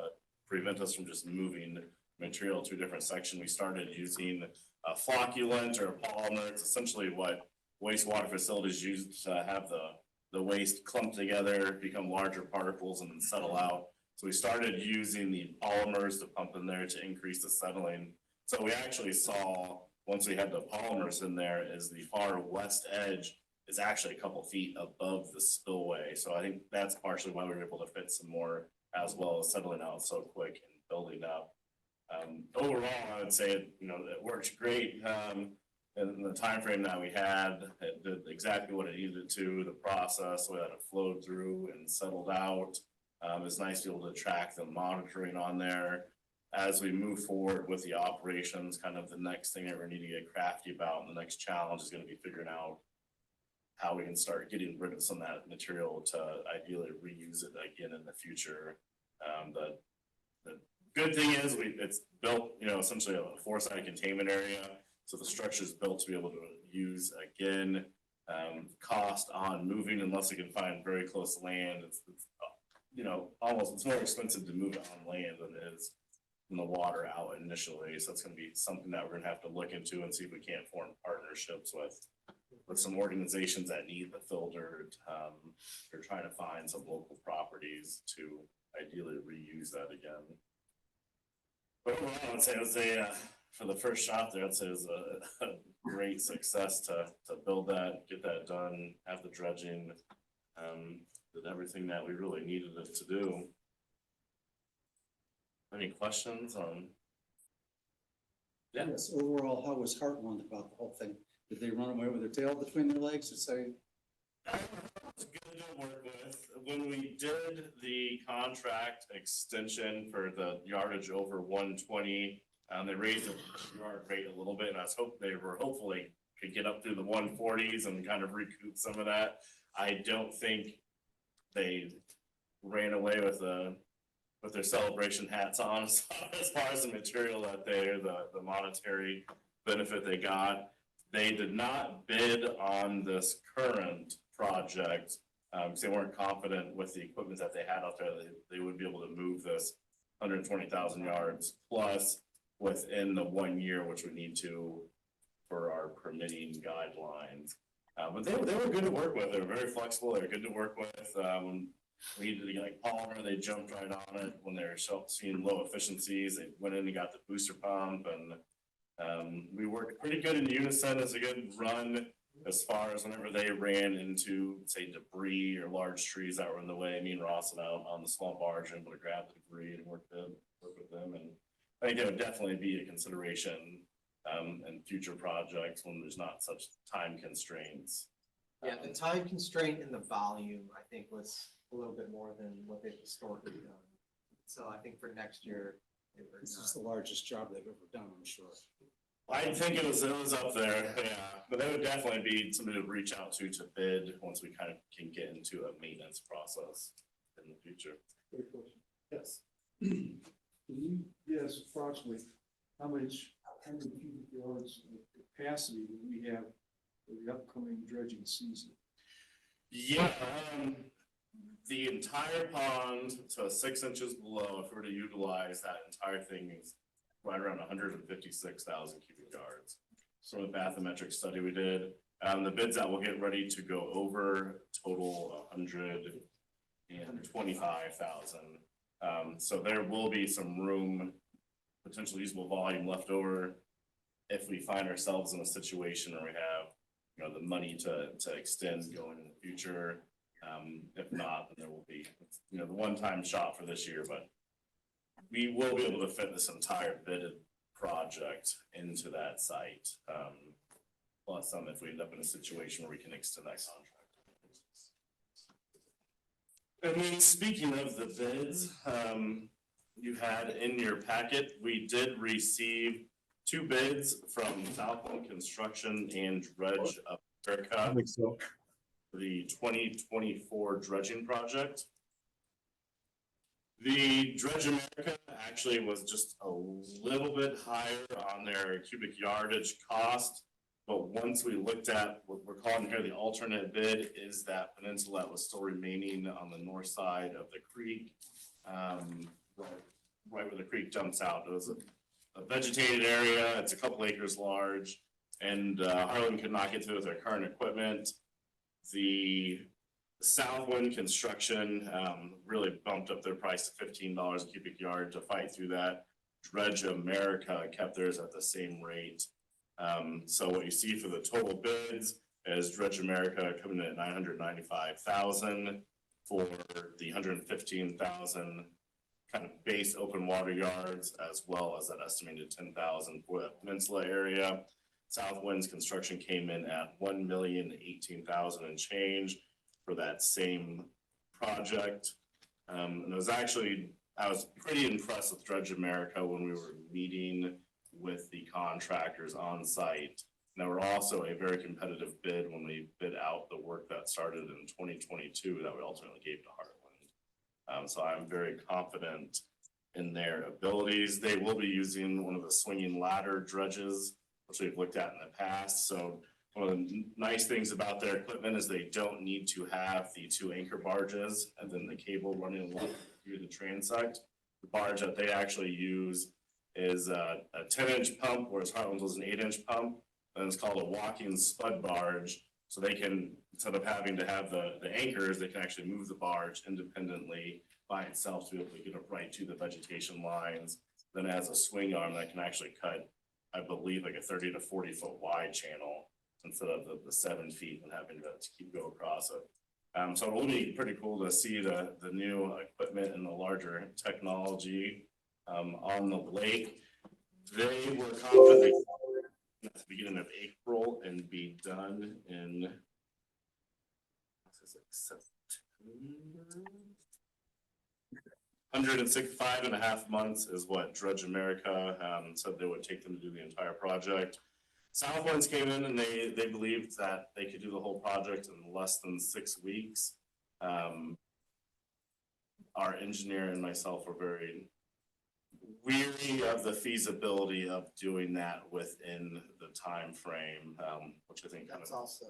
prevent us from just moving material to a different section. We started using a flocculant or a polymer. It's essentially what wastewater facilities use to have the waste clump together, become larger particles and then settle out. So we started using the polymers to pump in there to increase the settling. So we actually saw, once we had the polymers in there, is the far west edge is actually a couple feet above the spillway. So I think that's partially why we were able to fit some more, as well as settling out so quick and building up. Overall, I would say, it works great. In the time frame that we had, it did exactly what it needed to, the process, so that it flowed through and settled out. It's nice to be able to track the monitoring on there. As we move forward with the operations, kind of the next thing that we need to get crafty about, and the next challenge is gonna be figuring out how we can start getting rid of some of that material to ideally reuse it again in the future. The good thing is it's built, essentially a four-sided containment area. So the structure is built to be able to use again. Cost on moving, unless you can find very close land, it's more expensive to move it on land than it is from the water out initially. So it's gonna be something that we're gonna have to look into and see if we can't form partnerships with some organizations that need the filter. They're trying to find some local properties to ideally reuse that again. But overall, I'd say for the first shot there, I'd say it was a great success to build that, get that done, have the dredging, did everything that we really needed it to do. Any questions on? Yeah. Yes, overall, how was Heartland about the whole thing? Did they run away with their tail between their legs or say? It's good to work with. When we did the contract extension for the yardage over 120, they raised the yard rate a little bit, and they were hopefully could get up through the 140s and kind of recoup some of that. I don't think they ran away with their celebration hats on as far as the material that the monetary benefit they got. They did not bid on this current project because they weren't confident with the equipment that they had out there. They would be able to move this 120,000 yards plus within the 1 year, which we need to for our permitting guidelines. But they were good to work with. They were very flexible. They were good to work with. When we needed to get like polymer, they jumped right on it. When they were seeing low efficiencies, they went in and got the booster pump, and we worked pretty good in unison. As a good run as far as whenever they ran into, say, debris or large trees that were in the way. Me and Ross and out on the small barge and able to grab the debris and work with them. And I think it would definitely be a consideration in future projects when there's not such time constraints. Yeah, the time constraint and the volume, I think, was a little bit more than what they've historically done. So I think for next year, This is the largest job they've ever done, I'm sure. I think it was up there, yeah, but that would definitely be somebody to reach out to bid once we kind of can get into a maintenance process in the future. Great question. Yes. Can you guess approximately how many cubic yards of capacity do we have for the upcoming dredging season? Yeah, the entire pond, so 6 inches below, if we were to utilize that entire thing, is right around 156,000 cubic yards. So the bathymetric study we did, the bids that we'll get ready to go over total 125,000. So there will be some room, potential usable volume left over if we find ourselves in a situation where we have, the money to extend going in the future. If not, then there will be, the one-time shot for this year, but we will be able to fit this entire bidded project into that site. Plus some if we end up in a situation where we can extend that contract. And then speaking of the bids, you had in your packet, we did receive 2 bids from Southland Construction and Dredge of America. The 2024 dredging project. The Dredge America actually was just a little bit higher on their cubic yardage cost. But once we looked at what we're calling here the alternate bid is that peninsula that was still remaining on the north side of the creek. Right where the creek dumps out. It was a vegetated area. It's a couple acres large. And Harlan could not get through with their current equipment. The Southwind Construction really bumped up their price to $15 a cubic yard to fight through that. Dredge America kept theirs at the same rate. So what you see for the total bids is Dredge America coming in at $995,000 for the $115,000 kind of base open water yards, as well as that estimated $10,000 for the peninsula area. Southwind's construction came in at $1,018,000 and change for that same project. And it was actually, I was pretty impressed with Dredge America when we were meeting with the contractors on site. And they were also a very competitive bid when we bid out the work that started in 2022 that we ultimately gave to Heartland. So I'm very confident in their abilities. They will be using one of the swinging ladder dredges, which we've looked at in the past. So one of the nice things about their equipment is they don't need to have the 2 anchor barges and then the cable running along through the transect. The barge that they actually use is a 10-inch pump, whereas Heartland's was an 8-inch pump. And it's called a walking spud barge. So they can, instead of having to have the anchors, they can actually move the barge independently by itself to be able to get it right to the vegetation lines. Then it has a swing arm that can actually cut, I believe, like a 30 to 40 foot wide channel instead of the 7 feet and having to keep go across it. So it'll be pretty cool to see the new equipment and the larger technology on the lake. They were confident at the beginning of April and be done in September. 105.5 months is what Dredge America said they would take them to do the entire project. Southwinds came in and they believed that they could do the whole project in less than 6 weeks. Our engineer and myself were very weary of the feasibility of doing that within the time frame, which I think That's also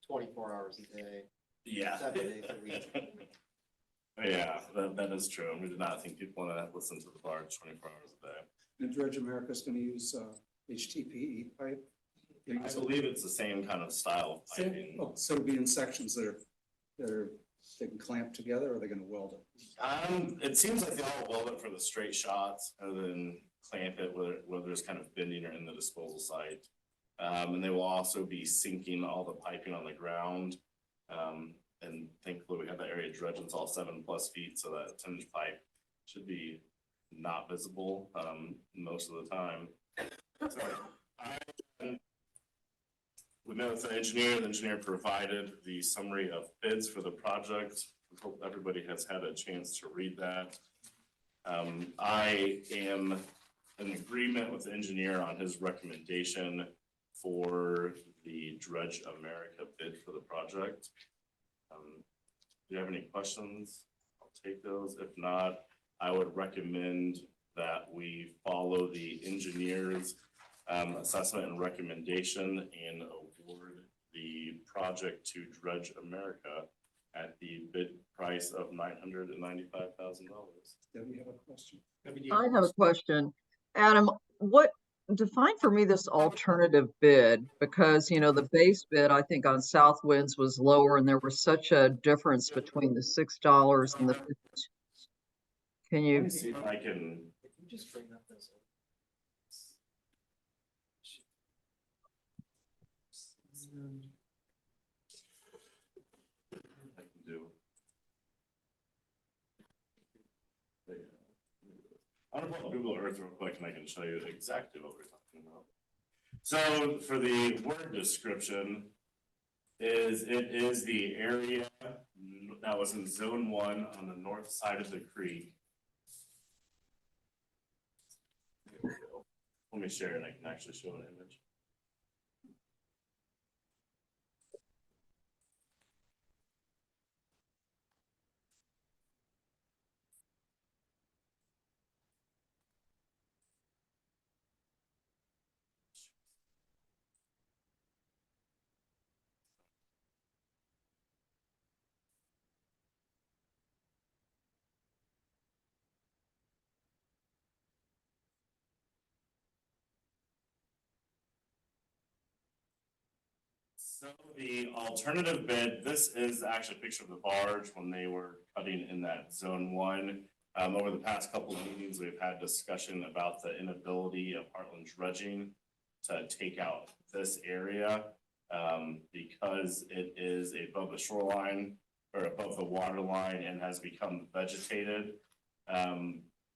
24 hours a day, yeah. 7 days a week. Yeah, that is true. We did not think people want to listen to the barge 24 hours a day. And Dredge America's gonna use HTPE pipe. I believe it's the same kind of style of piping. Oh, so it'll be in sections that are, they can clamp together, or are they gonna weld it? It seems like they all weld it for the straight shots and then clamp it whether it's kind of bending or in the disposal site. And they will also be sinking all the piping on the ground. And thankfully we have that area dredged, it's all 7+ feet, so that 10-inch pipe should be not visible most of the time. We met with the engineer provided the summary of bids for the project. I hope everybody has had a chance to read that. I am in agreement with the engineer on his recommendation for the Dredge America bid for the project. Do you have any questions? I'll take those. If not, I would recommend that we follow the engineer's assessment and recommendation and award the project to Dredge America at the bid price of $995,000. Debbie, you have a question? I have a question. Adam, define for me this alternative bid, because, the base bid, I think on Southwinds was lower and there was such a difference between the $6 and the 50. Can Let you, me see if I can. If you just bring up this. I can do. I'm gonna pull up Google Earth real quick and I can show you exactly what we're talking about. So for the word description it is the area that was in zone 1 on the north side of the creek. Let me share and I can actually show an image. So the alternative bid, this is actually a picture of the barge when they were cutting in that zone one. Over the past couple of meetings, we've had discussion about the inability of Heartland dredging to take out this area. Because it is above the shoreline or above the water line and has become vegetated.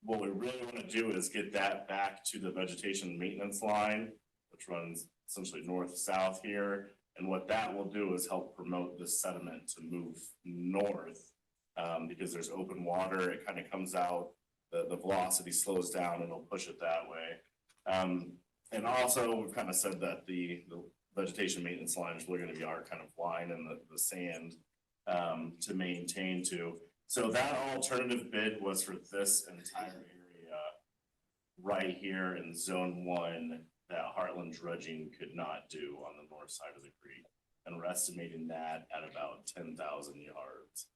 What we really want to do is get that back to the vegetation maintenance line, which runs essentially north-south here. And what that will do is help promote the sediment to move north. Because there's open water, it kind of comes out, the velocity slows down and it'll push it that way. And also, we've kind of said that the vegetation maintenance line is really gonna be our kind of line in the sand to maintain to. So that alternative bid was for this entire area right here in zone one that Heartland dredging could not do on the north side of the creek. And we're estimating that at about 10,000 yards.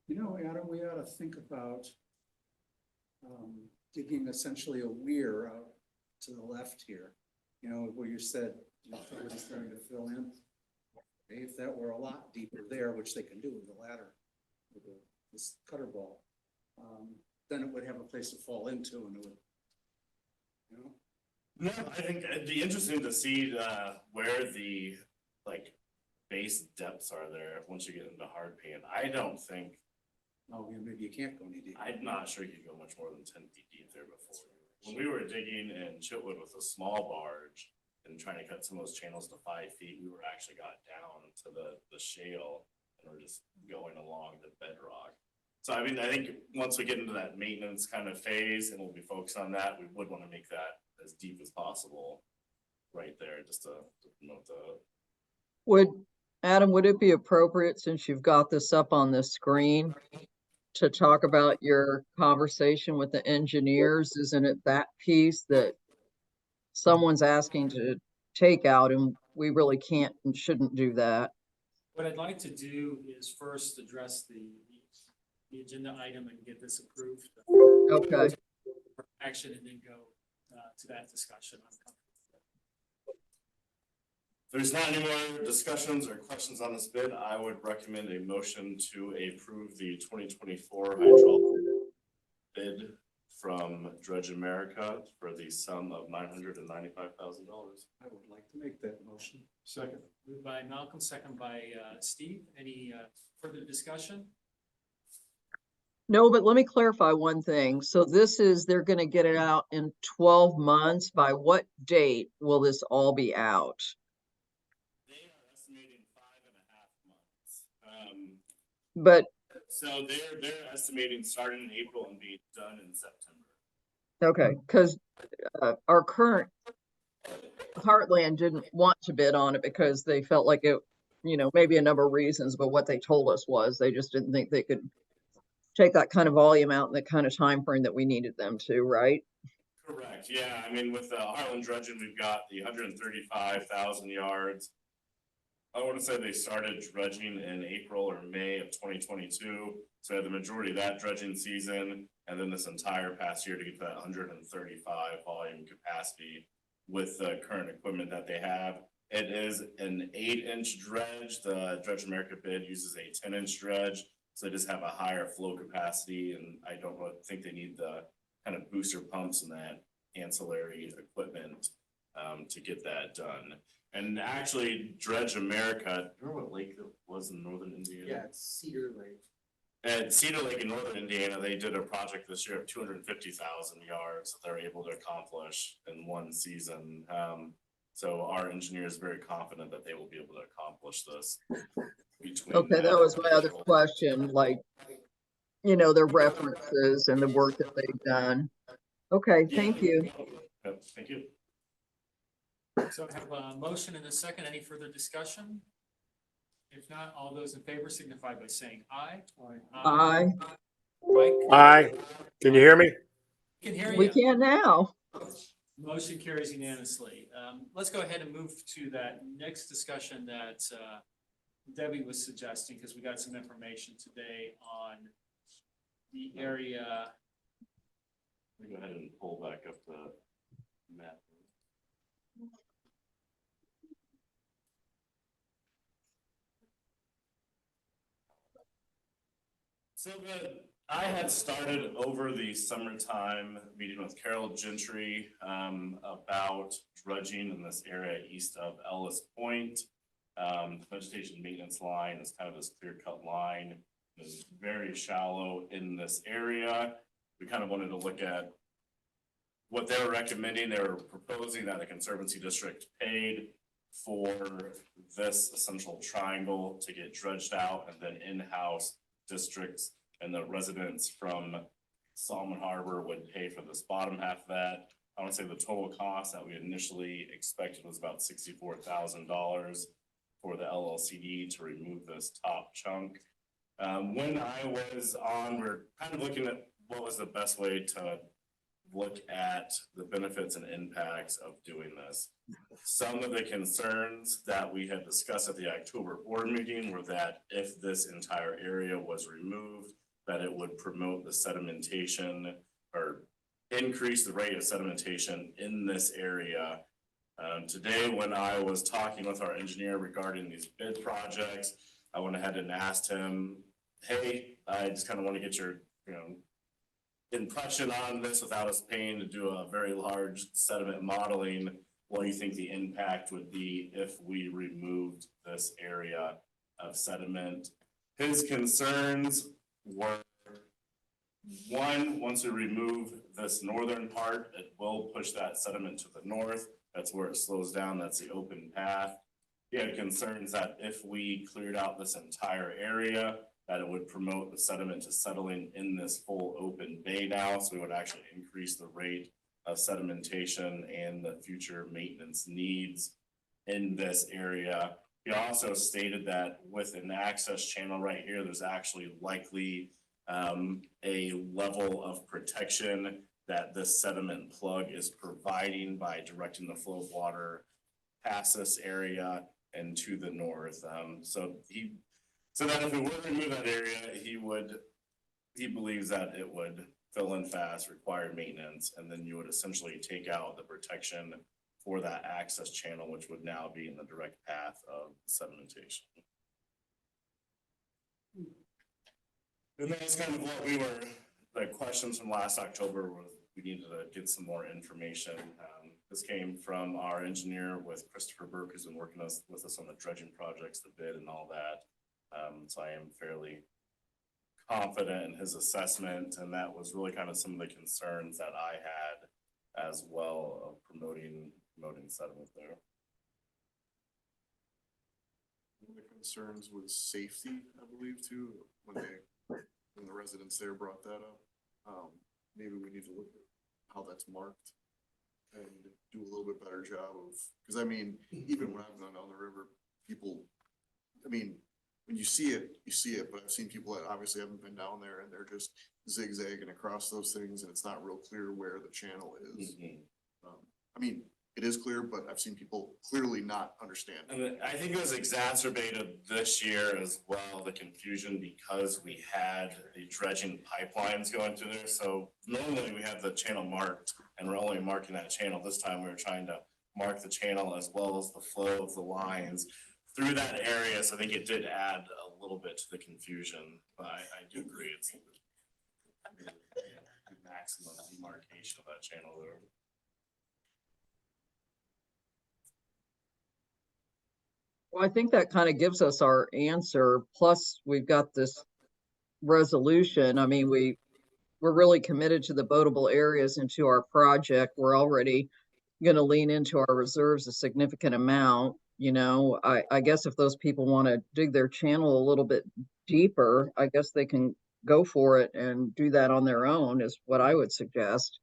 You know, Adam, we ought to think about digging essentially a weir out to the left here. You know, where you said, it's starting to fill in. Maybe if that were a lot deeper there, which they can do with the ladder, with this cutter ball, then it would have a place to fall into and it would, you know? No, I think it'd be interesting to see where the like base depths are there once you get into hard pan. I don't think, Oh, yeah, maybe you can't go any deeper. I'm not sure you could go much more than 10 feet deep there before. When we were digging in Chitwood with a small barge and trying to cut some of those channels to 5 feet, we were actually got down to the shale and we're just going along the bedrock. So I mean, I think once we get into that maintenance kind of phase and we'll be focused on that, we would want to make that as deep as possible right there just to promote the. Adam, would it be appropriate, since you've got this up on the screen, to talk about your conversation with the engineers? Isn't it that piece that someone's asking to take out and we really can't and shouldn't do that? What I'd like to do is first address the agenda item and get this approved. Okay. For action and then go to that discussion. If there's not any more discussions or questions on this bid, I would recommend a motion to approve the 2024 hydraulic bid from Dredge America for the sum of $995,000. I would like to make that motion. Second. Moved by Malcolm, second by Steve. Any further discussion? No, but let me clarify one thing. So this is, they're gonna get it out in 12 months. By what date will this all be out? They are estimating 5.5 months. But, So they're estimating starting in April and being done in September. okay, because our current Heartland didn't want to bid on it because they felt like it, maybe a number of reasons, but what they told us was they just didn't think they could take that kind of volume out in the kind of time frame that we needed them to, right? Correct, yeah, I mean, with the Heartland dredging, we've got the 135,000 yards. I want to say they started dredging in April or May of 2022. So the majority of that dredging season, and then this entire past year to get to that 135 volume capacity with the current equipment that they have. It is an 8-inch dredge. The Dredge America bid uses a 10-inch dredge. So they just have a higher flow capacity, and I don't think they need the kind of booster pumps and that ancillary equipment to get that done. And actually, Dredge America, remember what lake it was in northern Indiana? Yeah, it's Cedar Lake. At Cedar Lake in northern Indiana, they did a project this year of 250,000 yards that they're able to accomplish in one season. So our engineer is very confident that they will be able to accomplish this. Okay, that was my other question, like, their references and the work that they've done. Okay, thank you. Thank you. So I have a motion and a second. Any further discussion? If not, all those in favor signify by saying aye. Aye. Mike? Aye. Can you hear me? Can hear We you. can now. Motion carries unanimously. Let's go ahead and move to that next discussion that Debbie was suggesting, because we got some information today on the area. Go ahead and pull back up the map. So I had started over the summertime meeting with Carol Gentry about dredging in this area east of Ellis Point. Vegetation maintenance line is kind of this clear cut line. It's very shallow in this area. We kind of wanted to look at what they were recommending. They were proposing that the Conservancy District paid for this essential triangle to get dredged out, and then in-house districts and the residents from Solomon Harbor would pay for this bottom half of that. I want to say the total cost that we initially expected was about $64,000 for the LLCD to remove this top chunk. When I was on, we're kind of looking at what was the best way to look at the benefits and impacts of doing this. Some of the concerns that we had discussed at the October board meeting were that if this entire area was removed, that it would promote the sedimentation or increase the rate of sedimentation in this area. Today, when I was talking with our engineer regarding these bid projects, I went ahead and asked him, hey, I just kind of want to get your, impression on this without us paying to do a very large sediment modeling. What do you think the impact would be if we removed this area of sediment? His concerns were, one, once we remove this northern part, it will push that sediment to the north. That's where it slows down. That's the open path. He had concerns that if we cleared out this entire area, that it would promote the sediment to settling in this full open bay now. So we would actually increase the rate of sedimentation and the future maintenance needs in this area. He also stated that with an access channel right here, there's actually likely a level of protection that this sediment plug is providing by directing the flow of water past this area and to the north. So that if we were to remove that area, he believes that it would fill in fast, require maintenance, and then you would essentially take out the protection for that access channel, which would now be in the direct path of sedimentation. And that's kind of what the questions from last October was, we needed to get some more information. This came from our engineer with Christopher Burke, who's been working with us on the dredging projects, the bid and all that. So I am fairly confident in his assessment, and that was really kind of some of the concerns that I had as well of promoting sediment there. One of the concerns was safety, I believe, too, when the residents there brought that up. Maybe we need to look at how that's marked and do a little bit better job of, because I mean, even when I've gone down the river, people, I mean, when you see it, but I've seen people that obviously haven't been down there and they're just zigzagging across those things and it's not real clear where the channel is. I mean, it is clear, but I've seen people clearly not understand. And I think it was exacerbated this year as well, the confusion, because we had the dredging pipelines going through there. So normally we have the channel marked and we're only marking that channel. This time we were trying to mark the channel as well as the flow of the lines through that area. So I think it did add a little bit to the confusion, but I do agree it's the maximum demarcation of that channel there. Well, I think that kind of gives us our answer. Plus, we've got this resolution. I mean, we're really committed to the boatable areas and to our project. We're already going to lean into our reserves a significant amount. I guess if those people want to dig their channel a little bit deeper, I guess they can go for it and do that on their own, is what I would suggest,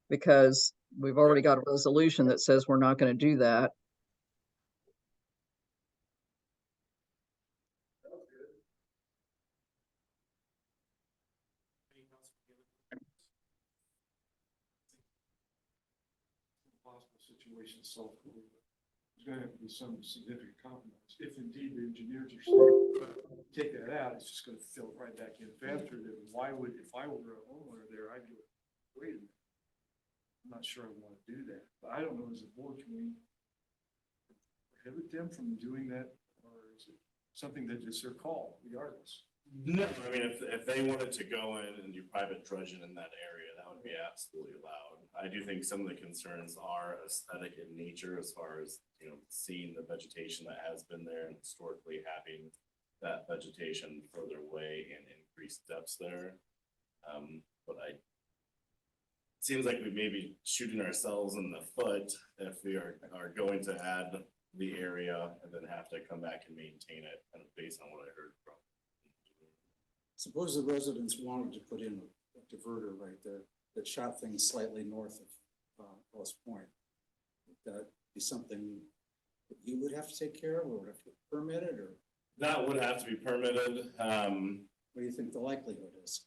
because we've already got a resolution that says we're not going to do that. Possible situation solved. There's gonna have to be some significant compromise. If indeed the engineers are saying, take that out, it's just gonna fill it right back in faster. Then why would, if I were a homeowner there, I'd go, wait a minute. I'm not sure I wanna do that, but I don't know, as a board, can we prohibit them from doing that? Or is it something that is their call regardless? No, I mean, if they wanted to go in and do private dredging in that area, that would be absolutely allowed. I do think some of the concerns are aesthetic in nature as far as, you know, seeing the vegetation that has been there and historically having that vegetation further away and increased depths there. But it seems like we may be shooting ourselves in the foot if we are going to add the area and then have to come back and maintain it, kind of based on what I heard from. Suppose the residents wanted to put in a diverter right there that shot things slightly north of, West Point. Would that be something that you would have to take care of, or would have to permit it, or That would have to be permitted. what do you think the likelihood is?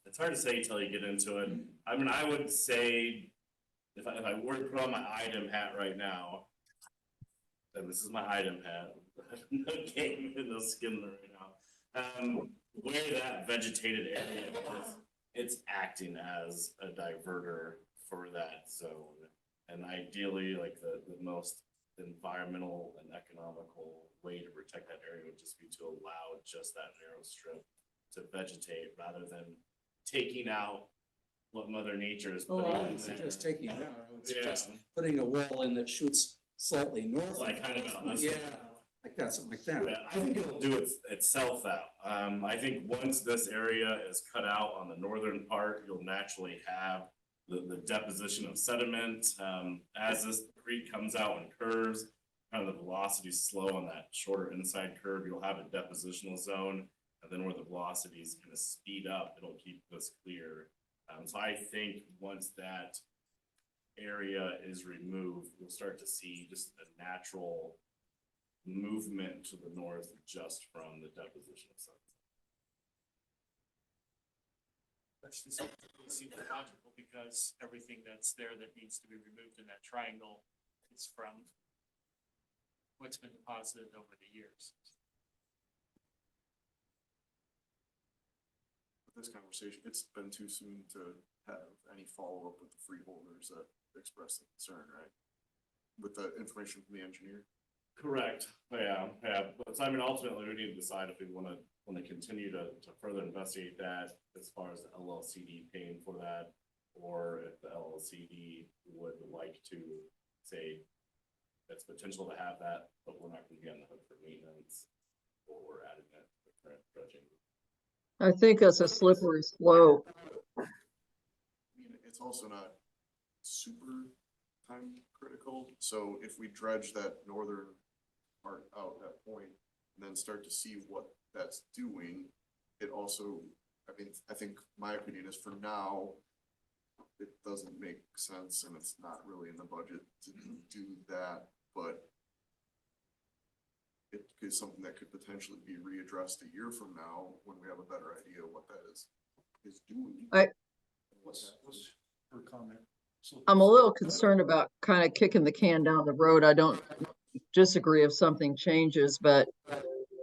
It's hard to say till you get into it. I mean, I would say if I were to put on my item hat right now, and this is my item hat, no game in the skin right now. Where that vegetated area is, it's acting as a diverter for that zone. And ideally, like the most environmental and economical way to protect that area would just be to allow just that narrow strip to vegetate rather than taking out what Mother Nature is Oh, putting I in would there. suggest taking it out. I would Yeah. suggest putting a wall in that shoots slightly north. Like kind of on this. Yeah, like that, something like that. Yeah, I think it'll do itself out. I think once this area is cut out on the northern part, you'll naturally have the deposition of sediment. As this creek comes out and curves, kind of the velocity slow on that shorter inside curve, you'll have a depositional zone. And then where the velocity is gonna speed up, it'll keep this clear. So I think once that area is removed, you'll start to see just a natural movement to the north just from the deposition of sunlight. Which seems logical because everything that's there that needs to be removed in that triangle is from what's been deposited over the years. With this conversation, it's been too soon to have any follow-up with the freeholders that expressed the concern, right? With the information from the engineer? Correct, yeah, but so I mean, ultimately, we need to decide if we wanna continue to further investigate that as far as the LLCD paying for that. Or if the LLCD would like to say it's potential to have that, but we're not gonna be on the hook for maintenance. Or we're adding that to the current dredging. I think that's a slippery slope. I mean, it's also not super time critical, so if we dredge that northern part out that point, and then start to see what that's doing, it also, I mean, I think my opinion is for now, it doesn't make sense, and it's not really in the budget to do that, but it is something that could potentially be readdressed a year from now, when we have a better idea of what that is doing. What's her comment? So- I'm a little concerned about kind of kicking the can down the road. I don't disagree if something changes, but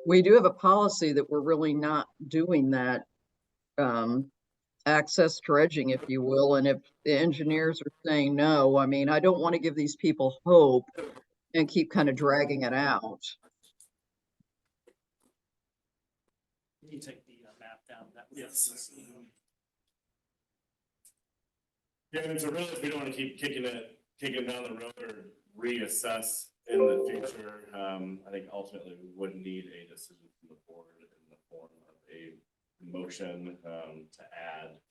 we do have a policy that we're really not doing that access dredging, if you will. And if the engineers are saying no, I mean, I don't want to give these people hope and keep kind of dragging it out. Can you take the map down? That would- Yes. Yeah, and so really, if we don't wanna keep kicking down the road or reassess in the future, I think ultimately we would need a decision from the board in the form of a motion, to add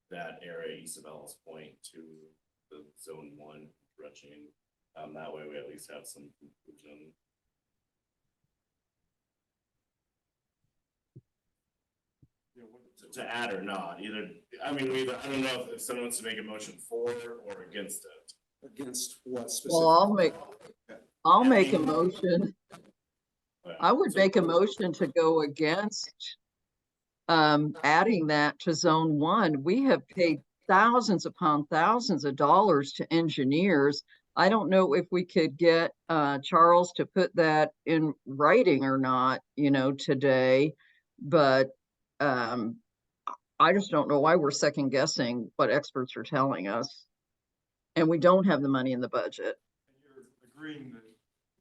that area east of Ellis Point to the zone 1 dredging. That way we at least have some conclusion. Yeah, what- To add or not, either, I mean, I don't know if someone wants to make a motion for or against it. Against what Well, I'll make a motion. But- I would so- make a motion to go against adding that to zone 1. We have paid thousands upon thousands of dollars to engineers. I don't know if we could get Charles to put that in writing or not, today, but I just don't know why we're second guessing what experts are telling us. And we don't have the money in the budget. And you're agreeing that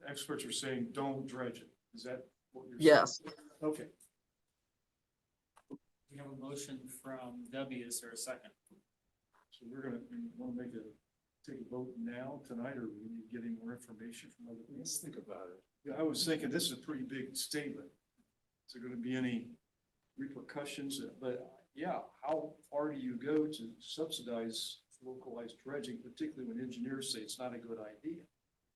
experts are saying, don't dredge it, is that what you're saying? Yes. Okay. We have a motion from Debbie. Is there a second? So we wanna take a vote now, tonight, or we need to get any more information from other people? Let's think about it. Yeah, I was thinking this is a pretty big statement. Is there gonna be any repercussions? But yeah, how far do you go to subsidize localized dredging, particularly when engineers say it's not a good idea?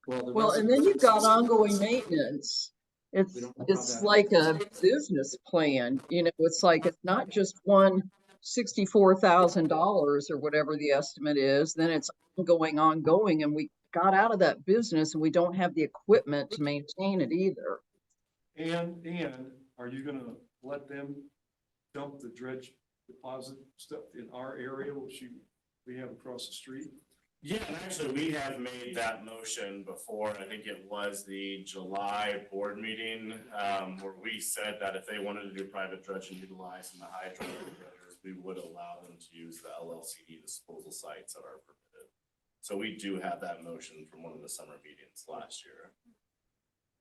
Well, and then you've got ongoing maintenance. It's, We don't know how it's that like a happens. business plan, it's like, it's not just one $64,000 or whatever the estimate is, then it's ongoing, and we got out of that business and we don't have the equipment to maintain it either. And are you gonna let them dump the dredge deposit stuff in our area, which we have across the street? Yeah, and actually, we have made that motion before. I think it was the July board meeting, where we said that if they wanted to do private dredge and utilize some of the hydraulic dredgers, we would allow them to use the LLCD disposal sites that are permitted. So we do have that motion from one of the summer meetings last year.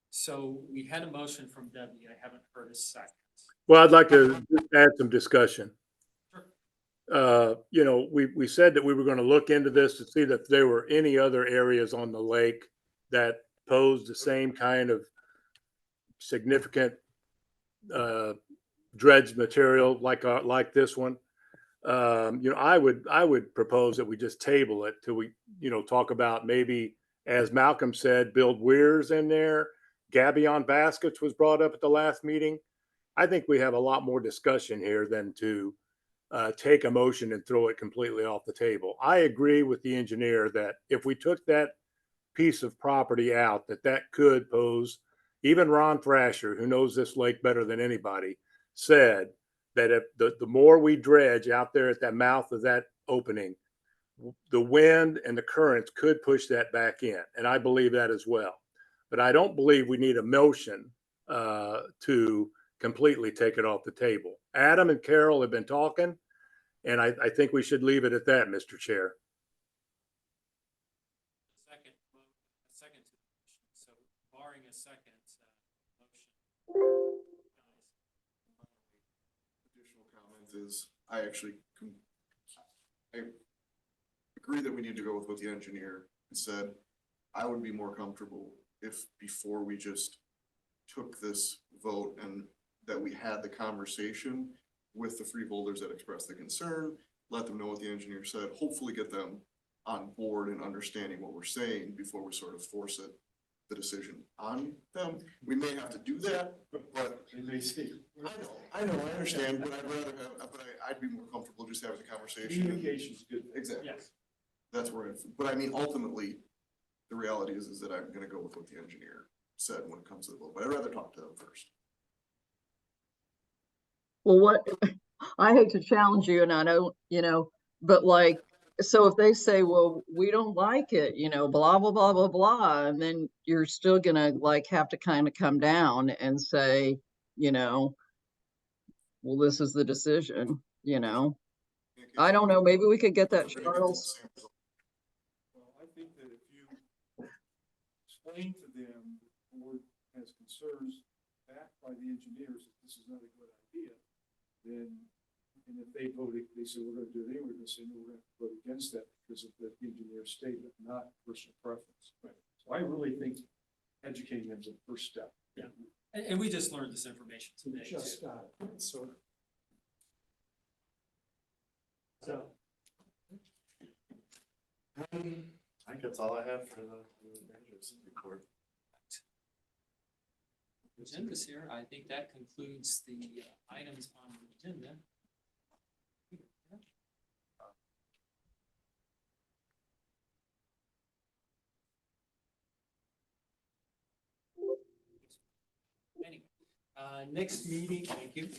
So we had a motion from Debbie. I haven't heard a second. Well, I'd like to add some discussion. Sure. We said that we were going to look into this to see if there were any other areas on the lake that posed the same kind of significant dredge material like this one. I would propose that we just table it till we, talk about maybe, as Malcolm said, build weirs in there. Gabion baskets was brought up at the last meeting. I think we have a lot more discussion here than to take a motion and throw it completely off the table. I agree with the engineer that if we took that piece of property out, that could pose, even Ron Thrasher, who knows this lake better than anybody, said that if the more we dredge out there at that mouth of that opening, the wind and the currents could push that back in. And I believe that as well. But I don't believe we need a motion to completely take it off the table. Adam and Carol have been talking, and I think we should leave it at that, Mr. Chair. Second to the motion. So barring a second, motion. Additional comment is, I agree that we need to go with what the engineer said. I would be more comfortable if before we just took this vote and that we had the conversation with the freeholders that expressed the concern, let them know what the engineer said, hopefully get them on board and understanding what we're saying before we sort of force the decision on them. We may have to do that, but They may say. I understand, but I'd be more comfortable just having the conversation. Communication's good. Exactly. Yes. That's where but I mean, ultimately, the reality is that I'm gonna go with what the engineer said when it comes to the vote, but I'd rather talk to them first. Well, I hate to challenge you, and I don't, but like, so if they say, well, we don't like it, blah, blah, blah, blah, blah, and then you're still gonna like have to kind of come down and say, well, this is the decision, I don't know, maybe we could get that Charles. Well, I think that if you explain to them the board has concerns backed by the engineers that this is not a good idea, then, and if they say we're gonna do it anyway, we're gonna say, no, we're gonna vote against that because of the engineer's statement, not personal preference. Right. So I really think educating them is the first step. Yeah. And we just learned this information today. Just too. got it, so. So, I think that's all I have for the manager's report. agenda's here. I think that concludes the items on the agenda. Anyway, next meeting, thank you.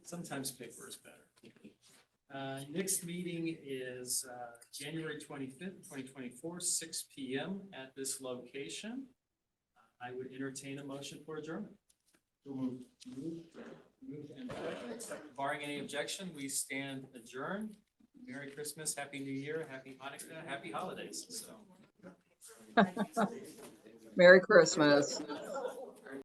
Sometimes paper is better. Next meeting is January 25th, 2024, 6 p.m. at this location. I would entertain a motion for adjournment. Moved and barring any objection, we stand adjourned. Merry Christmas, Happy New Year, Happy Hanukkah, Happy Holidays. So. Merry Christmas.